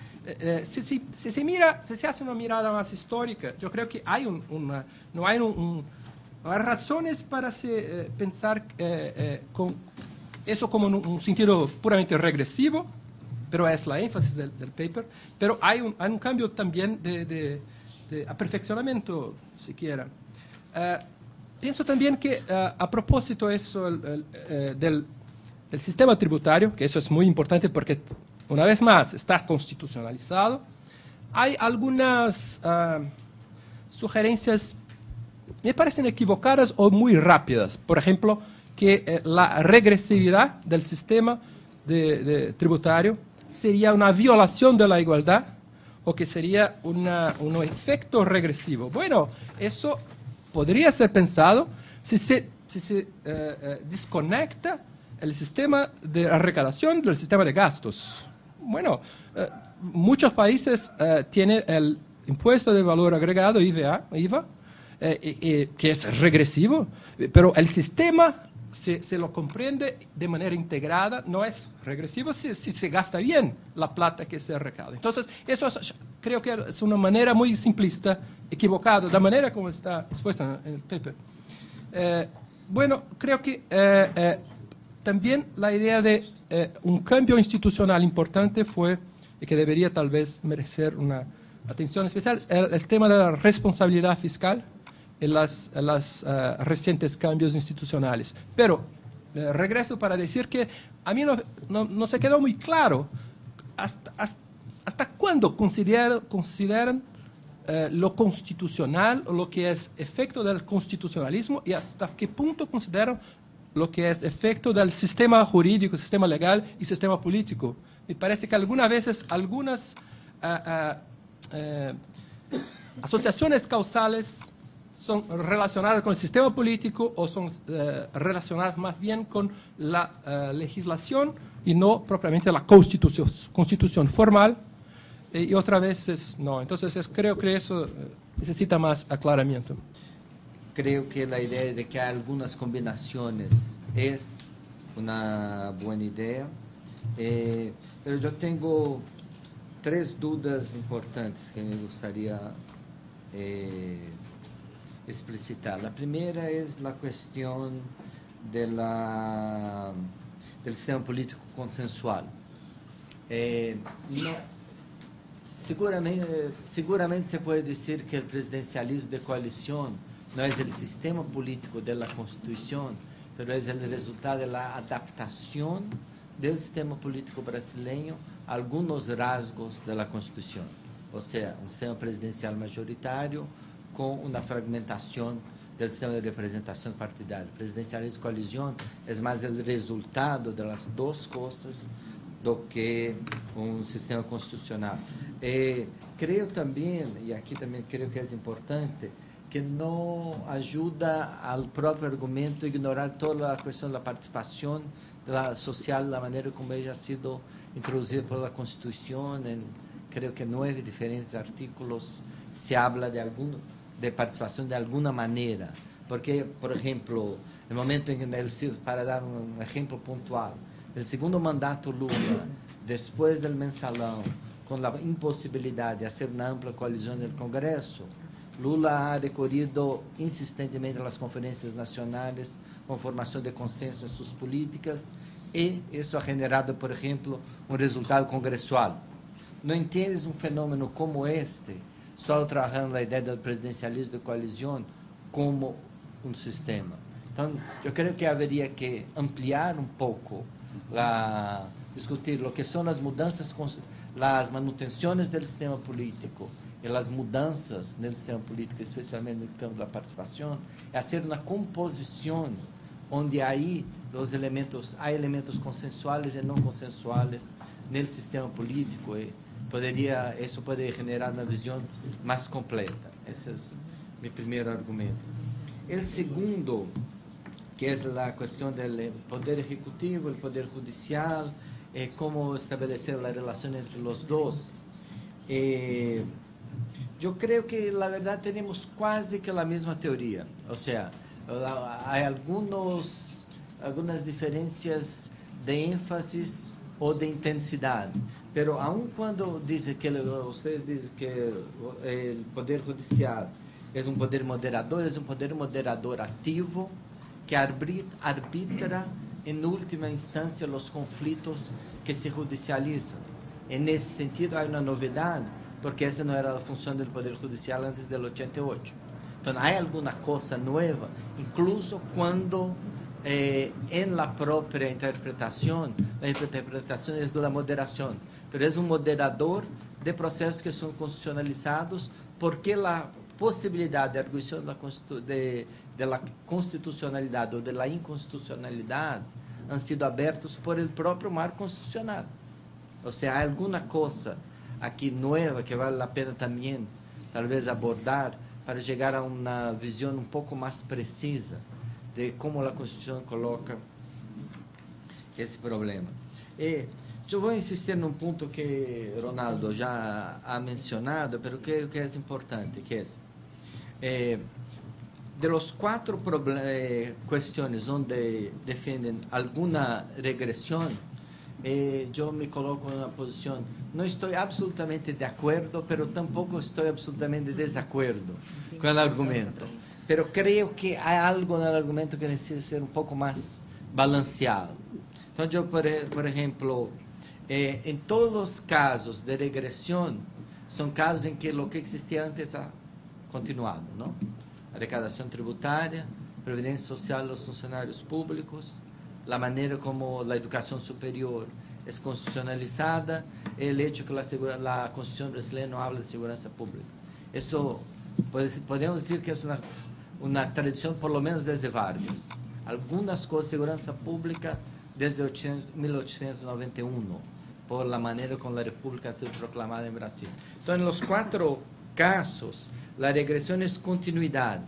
si se hace una mirada más histórica, yo creo que no hay razones para pensar con eso como un sentido puramente regresivo, pero es la énfasis del paper, pero hay un cambio también de aperfeccionamiento, siquiera. Pienso también que a propósito eso del sistema tributario, que eso es muy importante porque una vez más está constitucionalizado, hay algunas sugerencias me parecen equivocadas o muy rápidas. Por ejemplo, que la regresividad del sistema tributario sería una violación de la igualdad o que sería un efecto regresivo. Bueno, eso podría ser pensado si se desconecta el sistema de recaudación del sistema de gastos. Bueno, muchos países tienen el impuesto de valor agregado, IVA, que es regresivo, pero el sistema se lo comprende de manera integrada, no es regresivo si se gasta bien la plata que se recauda. Entonces, eso creo que es una manera muy simplista, equivocada, la manera como está expuesta en el paper. Bueno, creo que también la idea de un cambio institucional importante fue, y que debería tal vez merecer una atención especial, el tema de la responsabilidad fiscal en los recientes cambios institucionales. Pero regreso para decir que a mí no se quedó muy claro hasta cuándo consideran lo constitucional o lo que es efecto del constitucionalismo y hasta qué punto consideran lo que es efecto del sistema jurídico, sistema legal y sistema político. Me parece que algunas veces algunas asociaciones causales son relacionadas con el sistema político o son relacionadas más bien con la legislación y no propiamente la constitución formal, y otras veces no. Entonces creo que eso necesita más aclaramiento. Creo que la idea de que hay algunas combinaciones es una buena idea, pero yo tengo 3 dudas importantes que me gustaría explicitar. La primera es la cuestión del sistema político consensual. Seguramente se puede decir que el presidencialismo de coalición no es el sistema político de la Constitución, pero es el resultado de la adaptación del sistema político brasileño a algunos rasgos de la Constitución. O sea, un sistema presidencial mayoritario con una fragmentación del sistema de representación partidaria. El presidencialismo de coalición es más el resultado de las dos cosas do que un sistema constitucional. Creo también, y aquí también creo que es importante, que no ayuda al propio argumento a ignorar toda la cuestión de la participación de la social, la manera como ella ha sido introducida por la Constitución, en creo que 9 diferentes artículos se habla de participación de alguna manera. Porque, por ejemplo, el momento en que, para dar un ejemplo puntual, el segundo mandato Lula, después del mensalón, con la imposibilidad de hacer una amplia coalición en el Congreso, Lula ha recurrido insistentemente a las conferencias nacionales con formación de consenso en sus políticas y eso ha generado, por ejemplo, un resultado congresual. No entiendes un fenómeno como este, solo trabajando la idea del presidencialismo de coalición como un sistema. Entonces, yo creo que habría que ampliar un poco, discutir lo que son las mudanzas, las manutenciones del sistema político y las mudanzas del sistema político, especialmente en el campo de la participación, y hacer una composición donde hay elementos consensuales y no consensuales en el sistema político. Y eso puede generar una visión más completa. Ese es mi primer argumento. El segundo, que es la cuestión del poder ejecutivo, el poder judicial, cómo establecer la relación entre los dos. Yo creo que la verdad tenemos casi que la misma teoría. O sea, hay algunas diferencias de énfasis o de intensidad. Pero aun cuando ustedes dicen que el poder judicial es un poder moderador activo que arbitra en última instancia los conflictos que se judicializan. En ese sentido hay una novedad, porque esa no era la función del Poder Judicial antes del 88. Entonces hay alguna cosa nueva, incluso cuando en la propia interpretación, la interpretación es de la moderación, pero es un moderador de procesos que son constitucionalizados porque la posibilidad de arguición de la constitucionalidad o de la inconstitucionalidad han sido abiertos por el propio marco constitucional. O sea, hay alguna cosa aquí nueva que vale la pena también tal vez abordar para llegar a una visión un poco más precisa de cómo la Constitución coloca ese problema. Yo voy a insistir en un punto que Ronaldo ya ha mencionado, pero creo que es importante, que es de los 4 cuestiones donde defienden alguna regresión, yo me coloco en una posición, no estoy absolutamente de acuerdo, pero tampoco estoy absolutamente de desacuerdo con el argumento. Pero creo que hay algo en el argumento que necesita ser un poco más balanceado. Entonces yo, por ejemplo, en todos los casos de regresión, son casos en que lo que existía antes ha continuado, ¿no? A recaudación tributaria, previdencia social de los funcionarios públicos, la manera como la educación superior es constitucionalizada, el hecho que la Constitución brasileña no habla de seguridad pública. Eso podemos decir que es una tradición por lo menos desde Vargas. Algunas cosas de seguridad pública desde 1891, por la manera como la República ha sido proclamada en Brasil. Entonces, en los 4 casos, la regresión es continuidad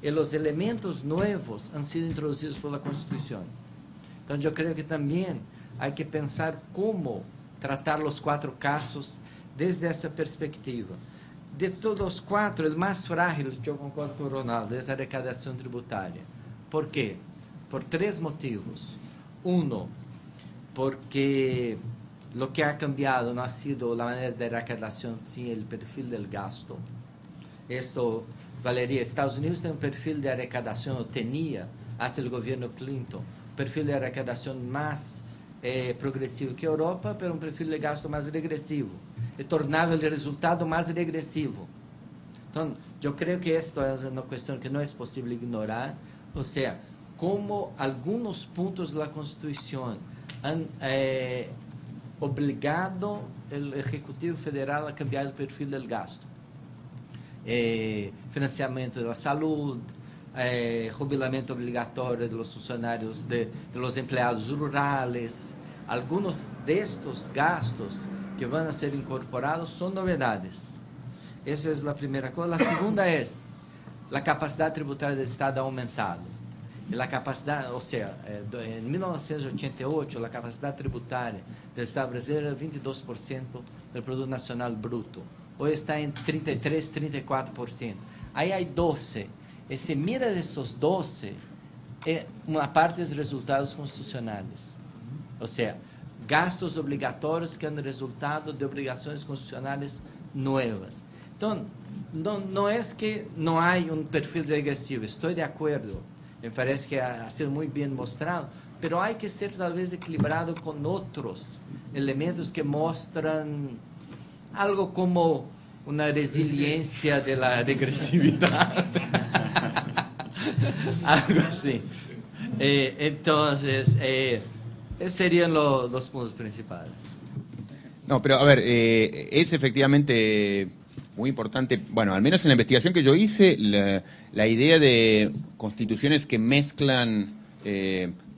y los elementos nuevos han sido introducidos por la Constitución. Entonces, yo creo que también hay que pensar cómo tratar los 4 casos desde esa perspectiva. De todos los 4, el más frágil, yo concordo con Ronaldo, es la recaudación tributaria. ¿Por qué? Por 3 motivos. Uno, porque lo que ha cambiado no ha sido la manera de recaudación, sino el perfil del gasto. Esto valería, Estados Unidos tiene un perfil de recaudación, o tenía, hacia el gobierno Clinton, un perfil de recaudación más progresivo que Europa, pero un perfil de gasto más regresivo. E tornava o resultado mais regressivo. Então, eu creio que esta é uma questão que não é possível ignorar, ou seja, como alguns pontos da Constituição han obligado o Executivo Federal a cambiar o perfil do gasto. Financiamento da saúde, jubilamento obrigatório dos funcionários, dos empregados rurais. Alguns destes gastos que van a ser incorporados son novedades. Esa es la primera cosa. La segunda es, la capacidad tributaria del Estado ha aumentado. Y la capacidad, o sea, en 1988 la capacidad tributaria del Estado brasileño era 22% del Producto Nacional Bruto. Hoy está en 33, 34%. Ahí hay 12. Y si mira de esos 12, una parte es resultados constitucionales. O sea, gastos obrigatorios que han resultado de obrigaciones constitucionales nuevas. Entonces, no es que no hay un perfil regresivo, estoy de acuerdo, me parece que ha sido muy bien mostrado, pero hay que ser tal vez equilibrado con otros elementos que muestran algo como una resiliencia de la regresividad, algo así. Entonces, esos serían los puntos principales. No, pero a ver, es efectivamente muy importante, bueno, al menos en la investigación que yo hice, la idea de constituciones que mezclan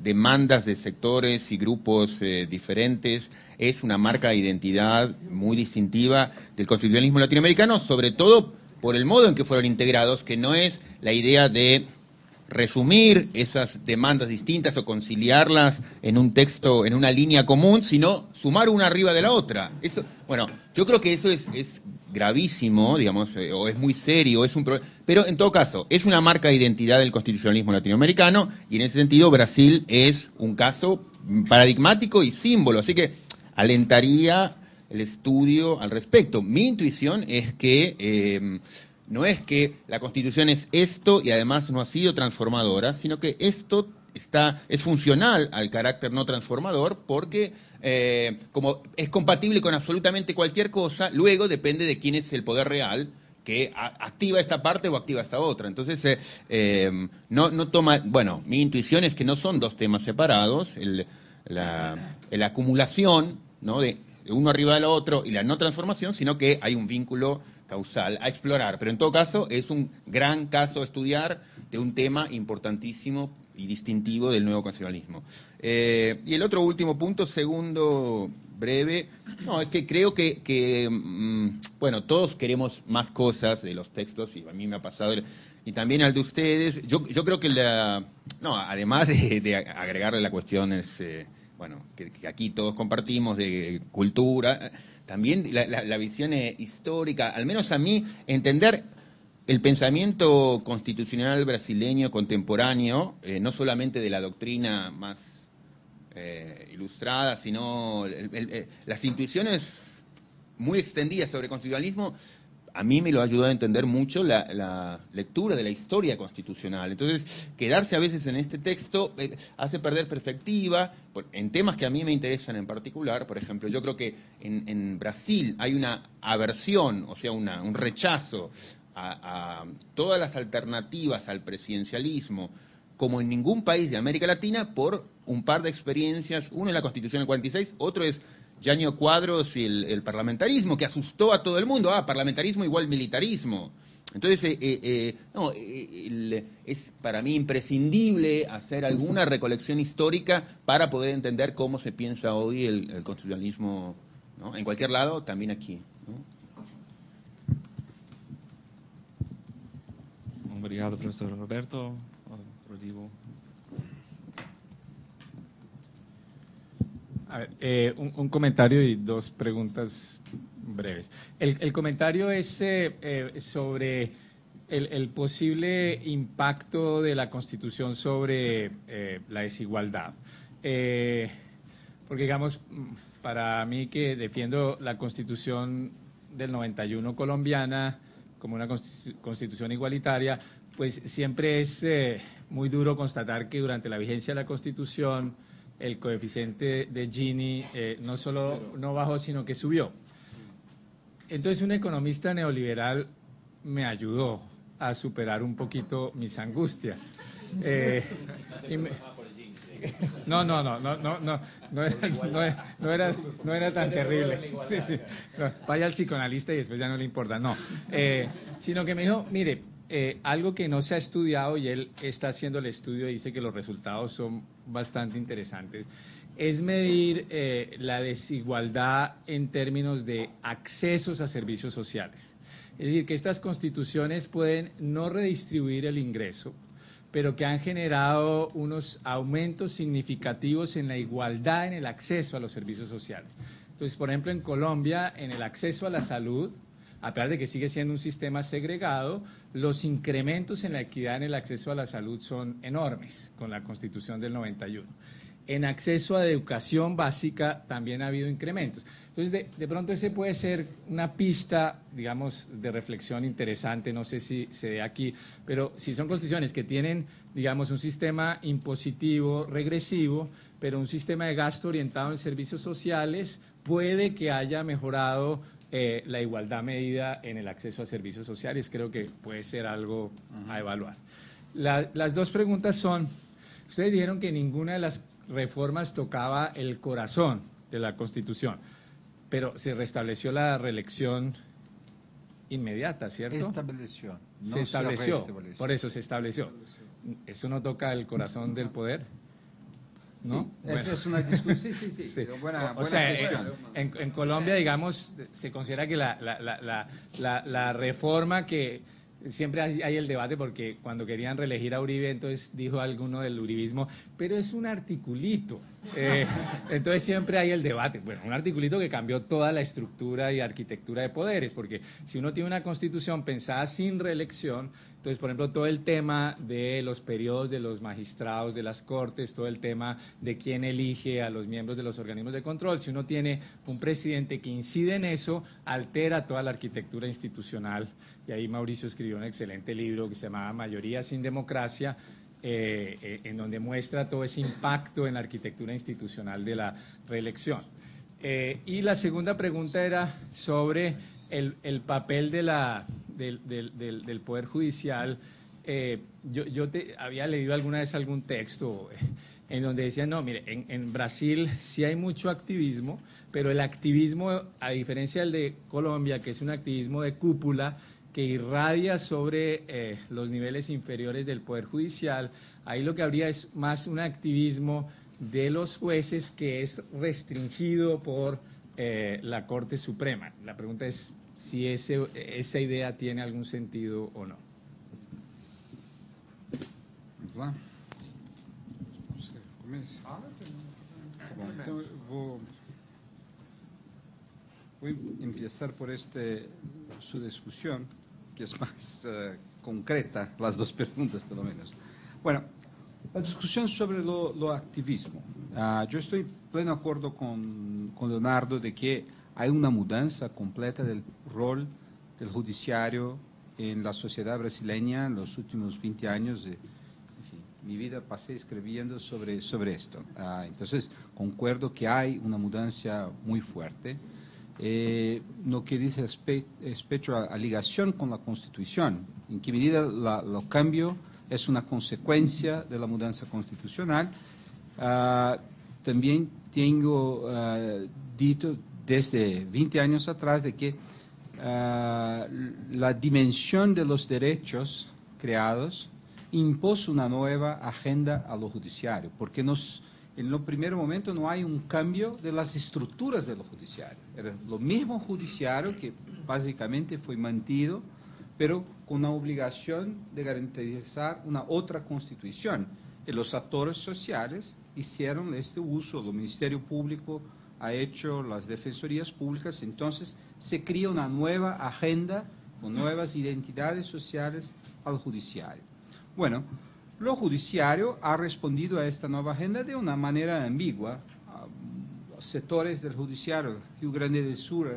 demandas de sectores y grupos diferentes es una marca de identidad muy distintiva del constitucionalismo latinoamericano, sobre todo por el modo en que fueron integrados, que no es la idea de resumir esas demandas distintas o conciliarlas en un texto, en una línea común, sino sumar una arriba de la otra. Eso, bueno, yo creo que eso es gravísimo, digamos, o es muy serio, pero en todo caso, es una marca de identidad del constitucionalismo latinoamericano, y en ese sentido Brasil es un caso paradigmático y símbolo, así que alentaría el estudio al respecto. Mi intuición es que no es que la Constitución es esto y además no ha sido transformadora, sino que esto es funcional al carácter no transformador porque como es compatible con absolutamente cualquier cosa, luego depende de quién es el poder real que activa esta parte o activa esta otra. Entonces, no toma, bueno, mi intuición es que no son dos temas separados, la acumulación, ¿no?, de uno arriba del otro y la no transformación, sino que hay un vínculo causal a explorar, pero en todo caso es un gran caso a estudiar de un tema importantísimo y distintivo del nuevo constitucionalismo. Y el otro último punto, segundo, breve, no, es que creo que bueno, todos queremos más cosas de los textos, y a mí me ha pasado, y también al de ustedes. Yo creo que además de agregarle la cuestión bueno, que aquí todos compartimos de cultura, también la visión histórica, al menos a mí, entender el pensamiento constitucional brasileño contemporáneo, no solamente de la doctrina más ilustrada, sino las intuiciones muy extendidas sobre constitucionalismo, a mí me lo ayudó a entender mucho la lectura de la historia constitucional. Entonces, quedarse a veces en este texto hace perder perspectiva en temas que a mí me interesan en particular. Por ejemplo, yo creo que en Brasil hay una aversión, o sea, un rechazo a todas las alternativas al presidencialismo, como en ningún país de América Latina, por un par de experiencias. Uno es la Constitución del 46, otro es Jânio Quadros y el parlamentarismo, que asustó a todo el mundo. Parlamentarismo igual militarismo. Entonces, es para mí imprescindible hacer alguna recolección histórica para poder entender cómo se piensa hoy el constitucionalismo, ¿no?, en cualquier lado, también aquí, ¿no? Obrigado, profesor Roberto. Rodrigo. A ver, un comentario y dos preguntas breves. El comentario es sobre el posible impacto de la Constitución sobre la desigualdad. Porque, digamos, para mí, que defiendo la Constitución del 91 colombiana como una constitución igualitaria, pues siempre es muy duro constatar que durante la vigencia de la Constitución el coeficiente de Gini no solo no bajó, sino que subió. Entonces, un economista neoliberal me ayudó a superar un poquito mis angustias. No era tan terrible. Sí. No, vaya al psicoanalista y después ya no le importa. No, sino que me dijo, mire, algo que no se ha estudiado, y él está haciendo el estudio y dice que los resultados son bastante interesantes, es medir la desigualdad en términos de accesos a servicios sociales. Es decir, que estas constituciones pueden no redistribuir el ingreso, pero que han generado unos aumentos significativos en la igualdad en el acceso a los servicios sociales. Entonces, por ejemplo, en Colombia, en el acceso a la salud, a pesar de que sigue siendo un sistema segregado, los incrementos en la equidad en el acceso a la salud son enormes con la Constitución del 91. En acceso a educación básica también ha habido incrementos. Entonces, de pronto ese puede ser una pista, digamos, de reflexión interesante, no sé si se dé aquí, pero si son constituciones que tienen, digamos, un sistema impositivo regresivo, pero un sistema de gasto orientado en servicios sociales, puede que haya mejorado la igualdad medida en el acceso a servicios sociales. Creo que puede ser algo a evaluar. Las dos preguntas son, ustedes dijeron que ninguna de las reformas tocaba el corazón de la Constitución, pero se restableció la reelección inmediata, ¿cierto? Estableció. No Se estableció, restableció. por eso se estableció. ¿Eso no toca el corazón del poder? ¿No? Sí, Bueno. esa es una discusión, sí. Pero buena cuestión. En Colombia, digamos, se considera que la reforma que siempre hay el debate, porque cuando querían reelegir a Uribe, entonces dijo alguno del uribismo, pero es un articulito. Entonces siempre hay el debate. Bueno, un articulito que cambió toda la estructura y arquitectura de poderes, porque si uno tiene una constitución pensada sin reelección, entonces, por ejemplo, todo el tema de los periodos de los magistrados de las cortes, todo el tema de quién elige a los miembros de los organismos de control, si uno tiene un presidente que incide en eso, altera toda la arquitectura institucional. Y ahí Mauricio escribió un excelente libro que se llamaba Mayoría sin democracia, en donde muestra todo ese impacto en la arquitectura institucional de la reelección. Y la segunda pregunta era sobre el papel del Poder Judicial. Yo había leído alguna vez algún texto en donde decían, no, mire, en Brasil sí hay mucho activismo, pero el activismo, a diferencia del de Colombia, que es un activismo de cúpula, que irradia sobre los niveles inferiores del Poder Judicial, ahí lo que habría es más un activismo de los jueces que es restringido por la Corte Suprema. La pregunta es si esa idea tiene algún sentido o no. Vamos lá? Você começa? Tá bom, então voy a empezar por su discusión, que es más concreta, las dos preguntas por lo menos. Bueno, la discusión sobre lo activismo. Yo estoy en pleno acuerdo con Leonardo de que hay una mudanza completa del rol del judiciario en la sociedad brasileña en los últimos 20 años. En fin, mi vida pasé escribiendo sobre esto. Entonces, concuerdo que hay una mudanza muy fuerte. Lo que dice respecto a ligación con la Constitución, en qué medida lo cambio es una consecuencia de la mudanza constitucional. También tengo dicho desde 20 años atrás de que la dimensión de los derechos creados impuso una nueva agenda a lo judiciario, porque en el primer momento no hay un cambio de las estructuras de lo judiciario. Era lo mismo judiciario que básicamente fue mantenido, pero con la obligación de garantizar una otra constitución. Y los actores sociales hicieron este uso, el Ministerio Público ha hecho las defensorías públicas, entonces se crea una nueva agenda con nuevas identidades sociales al judiciario. Bueno, lo judiciario ha respondido a esta nueva agenda de una manera ambigua. Sectores del judiciario, Rio Grande del Sur,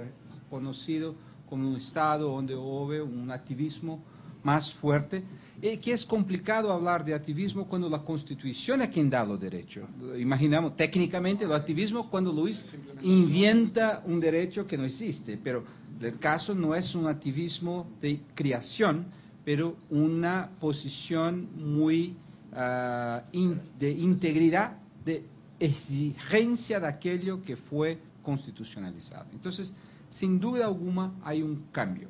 conocido como un estado donde hubo un activismo más fuerte, que es complicado hablar de activismo cuando la Constitución es quien da los derechos. Imaginamos técnicamente el activismo cuando Luis inventa un derecho que no existe, pero el caso no es un activismo de creación, pero una posición muy de integridad, de exigencia de aquello que fue constitucionalizado. Entonces, sin duda alguna, hay un cambio.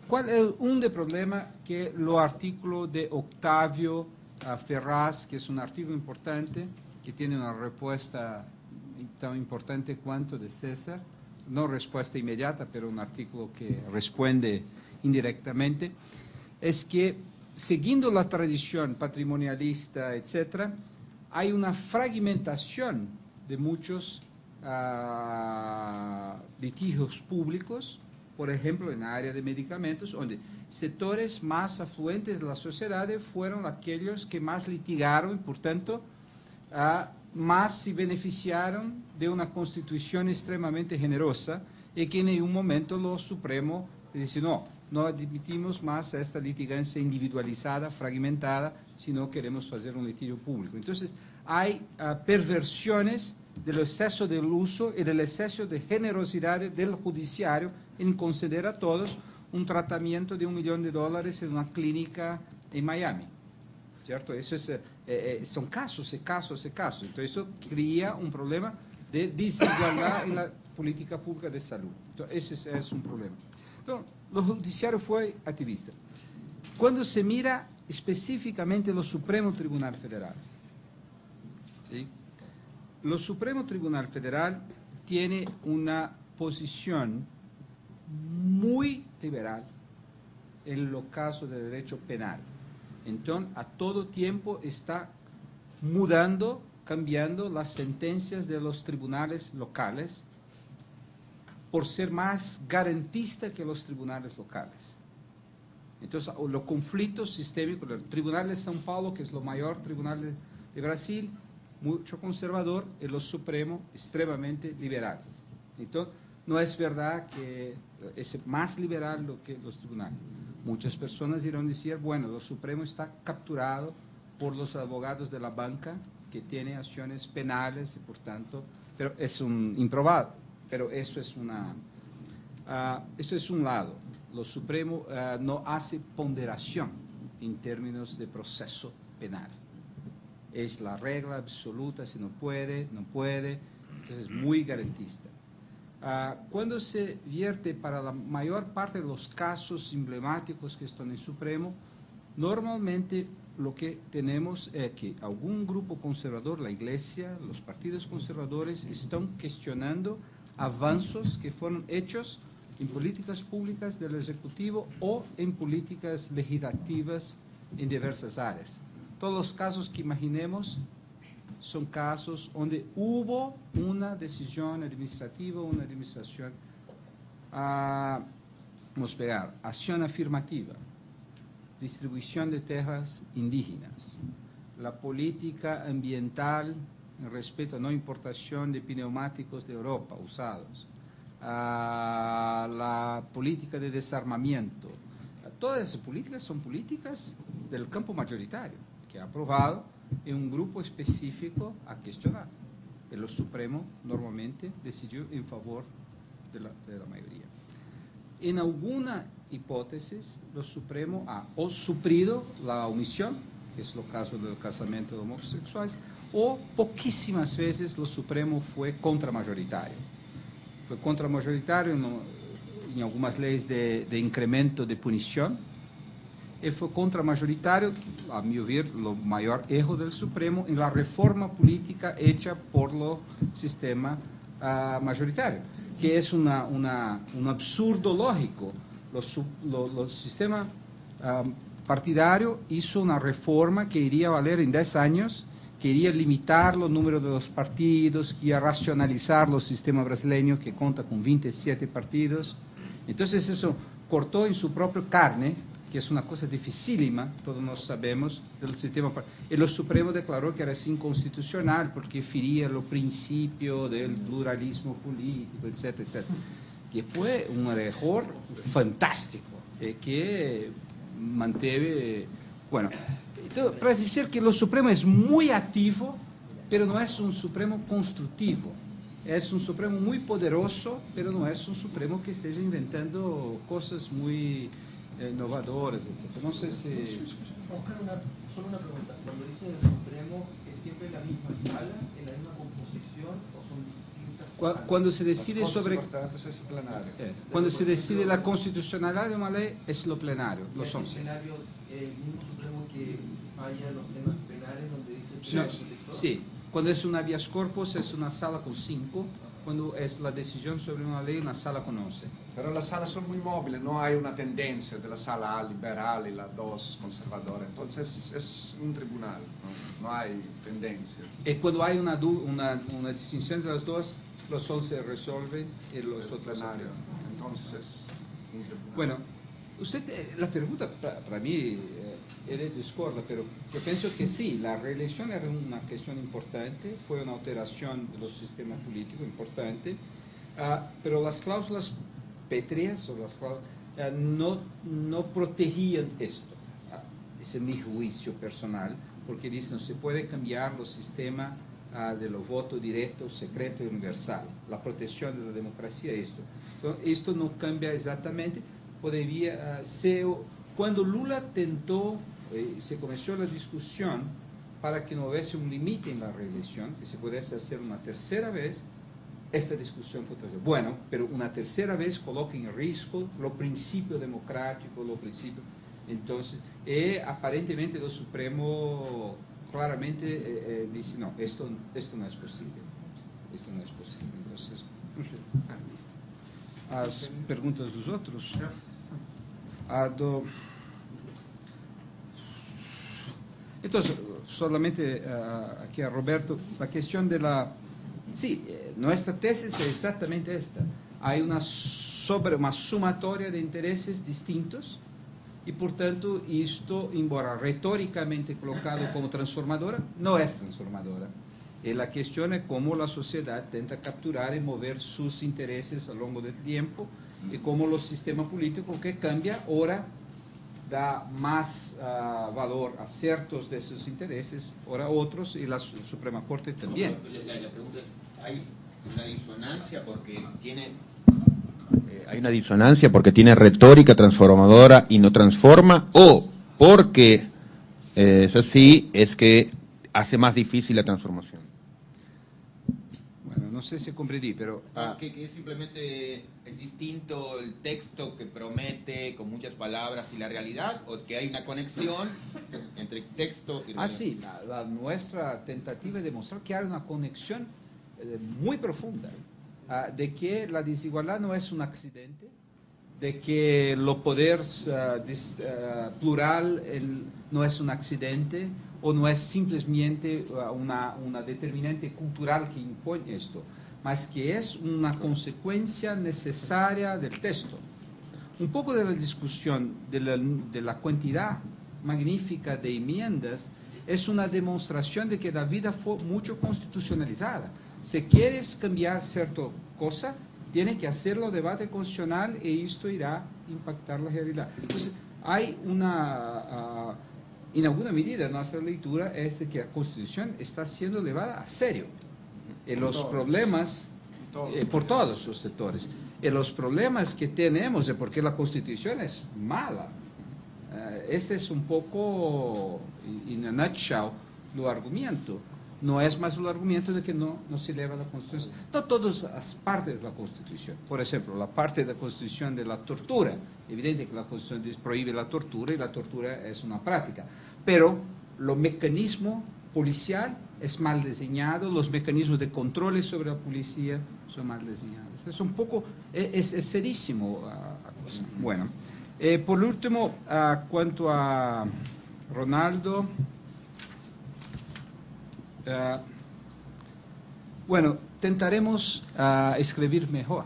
¿Cuál es un de problema que lo artículo de Octavio Ferraz, que es un artículo importante, que tiene una respuesta tan importante cuanto de César, no respuesta inmediata, pero un artículo que responde indirectamente, es que siguiendo la tradición patrimonialista, etc., hay una fragmentación de muchos litigios públicos, por ejemplo, en el área de medicamentos, donde sectores más afluentes de la sociedad fueron aquellos que más litigaron y, por tanto, más se beneficiaron de una constitución extremadamente generosa y que en un momento lo Supremo dice, no admitimos más esta litigancia individualizada, fragmentada, sino queremos hacer un litigio público. Entonces, hay perversiones del exceso del uso y del exceso de generosidad del judiciario en conceder a todos un tratamiento de $1 millón en una clínica en Miami. ¿Cierto? Eso son casos y casos y casos. Entonces, eso crea un problema de desigualdad en la política pública de salud. Entonces, ese es un problema. Entonces, lo judiciario fue activista. Cuando se mira específicamente lo Supremo Tribunal Federal, ¿sí? Lo Supremo Tribunal Federal tiene una posición muy liberal en los casos de derecho penal. Entonces, a todo tiempo está mudando, cambiando las sentencias de los tribunales locales por ser más garantista que los tribunales locales. Entonces, los conflictos sistémicos, el Tribunal de São Paulo, que es lo mayor tribunal de Brasil, mucho conservador, y lo Supremo extremadamente liberal. Entonces, no es verdad que es más liberal lo que los tribunales. Muchas personas irán a decir, bueno, lo Supremo está capturado por los abogados de la banca que tienen acciones penales y por tanto, pero es un improbable. Pero eso es esto es un lado. Lo Supremo no hace ponderación en términos de proceso penal. Es la regla absoluta, si no puede, no puede. Entonces es muy garantista. Cuando se vierte para la mayor parte de los casos emblemáticos que están en el Supremo, normalmente lo que tenemos es que algún grupo conservador, la Iglesia, los partidos conservadores, están cuestionando avances que fueron hechos en políticas públicas del Ejecutivo o en políticas legislativas en diversas áreas. Todos los casos que imaginemos son casos donde hubo una decisión administrativa, una administración, vamos a pegar, acción afirmativa, distribución de tierras indígenas, la política ambiental en respeto a no importación de pneumáticos de Europa usados, la política de desarmamiento. Todas esas políticas son políticas del campo mayoritario, que ha aprobado en un grupo específico a cuestionar. El Supremo normalmente decidió en favor de la mayoría. En alguna hipótesis, el Supremo ha o suprido la omisión, que es el caso del casamiento de homosexuales, o poquísimas veces el Supremo fue contramayoritario. Fue contramayoritario en algunas leyes de incremento de punición, y fue contramayoritario, a mi ver, lo mayor error del Supremo en la reforma política hecha por el sistema mayoritario, que es un absurdo lógico. El sistema partidario hizo una reforma que iría a valer en 10 años, que iría a limitar los números de los partidos, que iría a racionalizar el sistema brasileño que cuenta con 27 partidos. Entonces eso cortó en su propia carne, que es una cosa dificílima, todos nos sabemos, del sistema. El Supremo declaró que era inconstitucional porque fería el principio del pluralismo político, etcétera, etcétera. Que fue un error fantástico, que mantuve, bueno, entonces, para decir que el Supremo es muy activo, pero no es un Supremo constructivo. Es un Supremo muy poderoso, pero no es un Supremo que esté inventando cosas muy innovadoras, etc. No sé si... Solo una pregunta. Cuando dicen el Supremo, ¿es siempre la misma sala, en la misma composición o son distintas salas? Cuando se decide sobre... Es plenario. Cuando se decide la constitucionalidad de una ley, es lo plenario, los 11. ¿Es el plenario el mismo Supremo que falla los temas penales donde dice... Sí. Cuando es un habeas corpus es una sala con 5, cuando es la decisión sobre una ley, una sala conoce. Pero las salas son muy móviles, no hay una tendencia de la sala A liberal y la 2 conservadora. Entonces es un tribunal, no hay tendencia. Y cuando hay una distinción de las dos, los solos se resuelven y los otros... Entonces es un tribunal. Bueno, usted, la pregunta para mí es discorda, pero yo pienso que sí, la reelección era una cuestión importante, fue una alteración de los sistemas políticos importante, pero las cláusulas pétreas o las cláusulas, no protegían esto. Ese es mi juicio personal, porque dicen no se puede cambiar los sistemas de los votos directos, secreto y universal. La protección de la democracia es esto. Entonces, esto no cambia exactamente. Podría ser, cuando Lula tentó, se comenzó la discusión para que no hubiese un límite en la reelección, que se pudiese hacer una tercera vez, esta discusión fue trasera. Bueno, pero una tercera vez coloca en riesgo los principios democráticos, los principios. Entonces, aparentemente el Supremo claramente dice, no, esto no es posible. Esto no es posible. Entonces, as perguntas dos outros? Entonces, solamente aquí a Roberto, la cuestión de la... Sí, nuestra tesis es exactamente esta. Hay una sumatoria de intereses distintos y, por tanto, esto, embora retóricamente colocado como transformadora, no es transformadora. Y la cuestión es cómo la sociedad tenta capturar y mover sus intereses a lo largo del tiempo y cómo los sistemas políticos que cambian ahora da más valor a ciertos de esos intereses, ahora otros, y la Suprema Corte también. La pregunta es, ¿hay una disonancia porque tiene... ¿Hay una disonancia porque tiene retórica transformadora y no transforma? ¿O porque es así, es que hace más difícil la transformación? Bueno, no sé si comprendí, pero... que simplemente es distinto el texto que promete con muchas palabras y la realidad, o que hay una conexión entre texto y realidad. Sí, nuestra tentativa es demostrar que hay una conexión muy profunda, de que la desigualdad no es un accidente, de que los poderes plural no es un accidente, o no es simplemente una determinante cultural que impone esto, mas que es una consecuencia necesaria del texto. Un poco de la discusión de la cantidad magnífica de enmiendas es una demostración de que la vida fue mucho constitucionalizada. Si quieres cambiar cierta cosa, tiene que hacerlo debate constitucional y esto irá a impactar la realidad. Entonces, hay en alguna medida, nuestra lectura es de que la Constitución está siendo llevada a serio. Y los problemas, por todos los sectores, y los problemas que tenemos, porque la Constitución es mala. Este es un poco, en a nutshell, el argumento. No es más el argumento de que no se eleva la Constitución. No todas las partes de la Constitución. Por ejemplo, la parte de la Constitución de la tortura. Evidente que la Constitución prohíbe la tortura y la tortura es una práctica. Pero los mecanismos policial es mal diseñado, los mecanismos de control sobre la policía son mal diseñados. Es un poco, es serísimo la cosa. Bueno, por último, cuanto a Ronaldo... bueno, tentaremos escribir mejor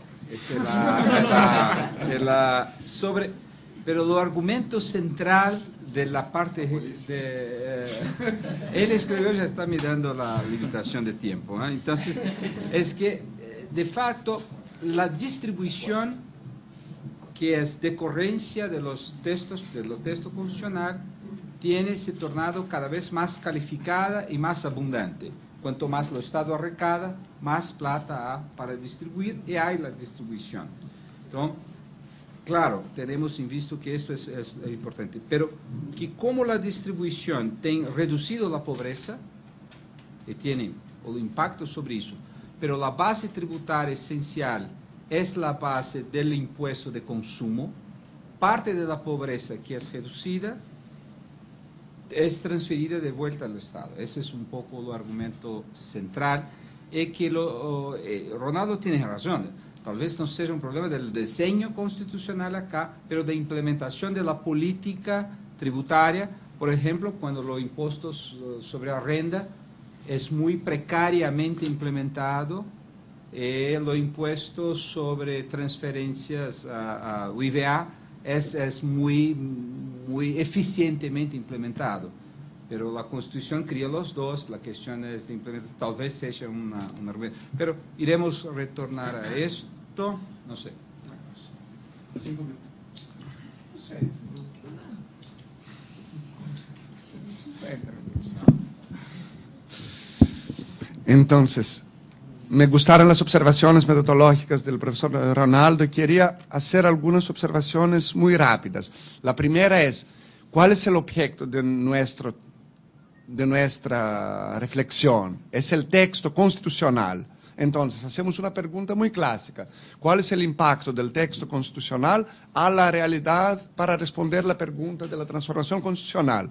pero el argumento central de la parte él escribió, ya está mirando la limitación de tiempo, entonces es que de facto la distribución que es decorrencia de los textos constitucionales se tornado cada vez más calificada y más abundante. Cuanto más el Estado arrecada, más plata hay para distribuir y hay la distribución. Entonces, claro, tenemos en visto que esto es importante, pero que como la distribución tiene reducido la pobreza, y tiene el impacto sobre eso, pero la base tributaria esencial es la base del impuesto de consumo, parte de la pobreza que es reducida, es transferida de vuelta al Estado. Ese es un poco el argumento central es que Ronaldo tiene razón. Tal vez no sea un problema del diseño constitucional acá, pero de implementación de la política tributaria. Por ejemplo, cuando los impuestos sobre la renta es muy precariamente implementado, los impuestos sobre transferencias a IVA es muy eficientemente implementado. Pero la Constitución cría los dos, la cuestión es de implementar, tal vez sea un argumento. Pero iremos retornar a esto, no sé. 5 minutos. No sé. Entonces, me gustaron las observaciones metodológicas del profesor Ronaldo y quería hacer algunas observaciones muy rápidas. La primera es, ¿cuál es el objeto de nuestra reflexión? Es el texto constitucional. Entonces, hacemos una pregunta muy clásica. ¿Cuál es el impacto del texto constitucional a la realidad para responder la pregunta de la transformación constitucional?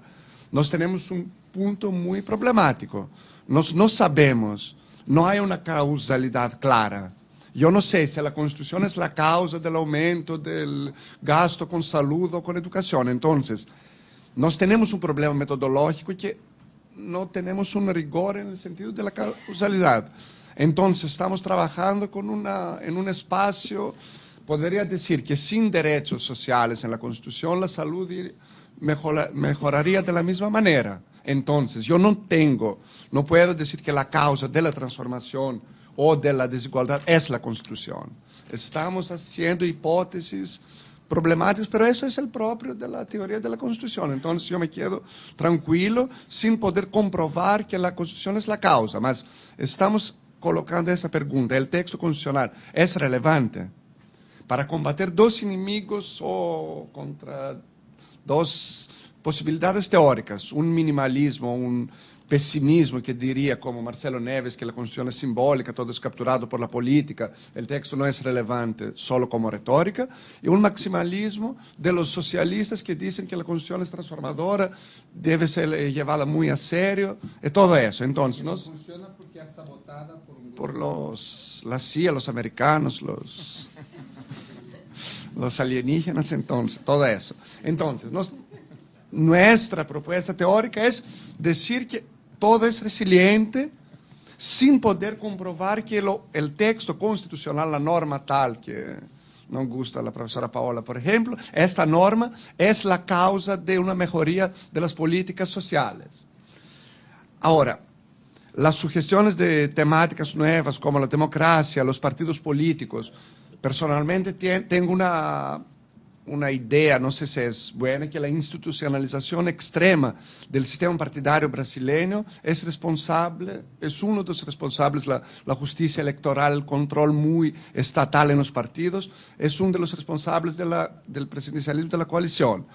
Nos tenemos un punto muy problemático. No sabemos, no hay una causalidad clara. Yo no sé si la Constitución es la causa del aumento del gasto con salud o con educación. Entonces, nos tenemos un problema metodológico que no tenemos un rigor en el sentido de la causalidad. Entonces, estamos trabajando en un espacio, podría decir que sin derechos sociales en la Constitución, la salud mejoraría de la misma manera. Entonces, yo no puedo decir que la causa de la transformación o de la desigualdad es la Constitución. Estamos haciendo hipótesis problemáticas, pero eso es el propio de la teoría de la Constitución. Entonces, yo me quedo tranquilo sin poder comprobar que la Constitución es la causa, mas estamos colocando esa pregunta: ¿el texto constitucional es relevante para combater dos enemigos o contra dos posibilidades teóricas? Un minimalismo, un pesimismo que diría, como Marcelo Neves, que la Constitución es simbólica, todo es capturado por la política, el texto no es relevante solo como retórica, y un maximalismo de los socialistas que dicen que la Constitución es transformadora, debe ser llevada muy a serio, y todo eso. Entonces, no funciona porque es sabotada por la CIA, los americanos, los alienígenas, entonces, todo eso. Entonces, nuestra propuesta teórica es decir que todo es resiliente sin poder comprobar que el texto constitucional, la norma tal que no gusta a la profesora Paola, por ejemplo, esta norma es la causa de una mejoría de las políticas sociales. Ahora, las sugestiones de temáticas nuevas como la democracia, los partidos políticos, personalmente tengo una idea, no sé si es buena, que la institucionalización extrema del sistema partidario brasileño es uno de los responsables, la justicia electoral, el control muy estatal en los partidos, es uno de los responsables del presidencialismo de la coalición.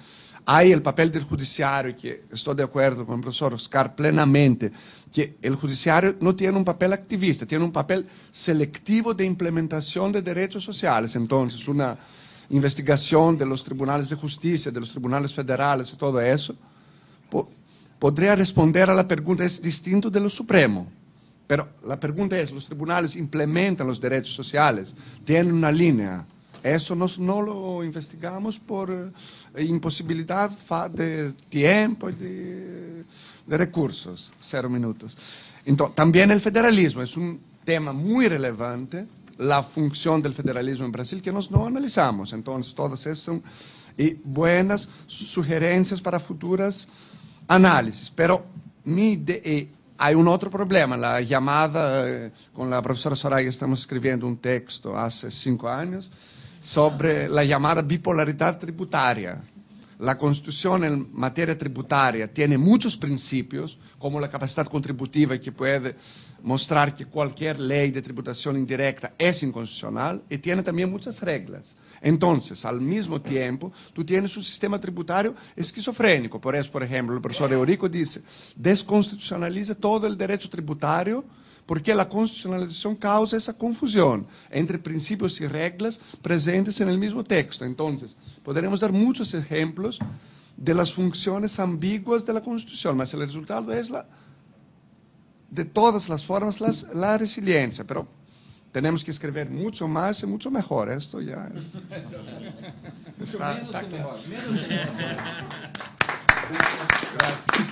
Hay el papel del judiciario, que estoy de acuerdo con el profesor Oscar plenamente, que el judiciario no tiene un papel activista, tiene un papel selectivo de implementación de derechos sociales. Entonces, una investigación de los tribunales de justicia, de los tribunales federales y todo eso, podría responder a la pregunta: es distinto de lo supremo. Pero la pregunta es, ¿los tribunales implementan los derechos sociales? ¿Tienen una línea? Eso no lo investigamos por imposibilidad de tiempo y de recursos. 0 minutos. Entonces, también el federalismo es un tema muy relevante, la función del federalismo en Brasil, que no analizamos. Entonces, todas esas son buenas sugerencias para futuras análisis. Pero hay un otro problema, la llamada, con la profesora Soraya estamos escribiendo un texto hace 5 años, sobre la llamada bipolaridad tributaria. La Constitución en materia tributaria tiene muchos principios, como la capacidad contributiva, que puede mostrar que cualquier ley de tributación indirecta es inconstitucional, y tiene también muchas reglas. Entonces, al mismo tiempo, tú tienes un sistema tributario esquizofrénico. Por eso, por ejemplo, el profesor Eurico dice: desconstitucionaliza todo el derecho tributario, porque la constitucionalización causa esa confusión entre principios y reglas presentes en el mismo texto. Entonces, podremos dar muchos ejemplos de las funciones ambiguas de la Constitución, mas el resultado es la de todas las formas la resiliencia, pero tenemos que escribir mucho más y mucho mejor. Esto ya está claro. Menos y mejor. Gracias.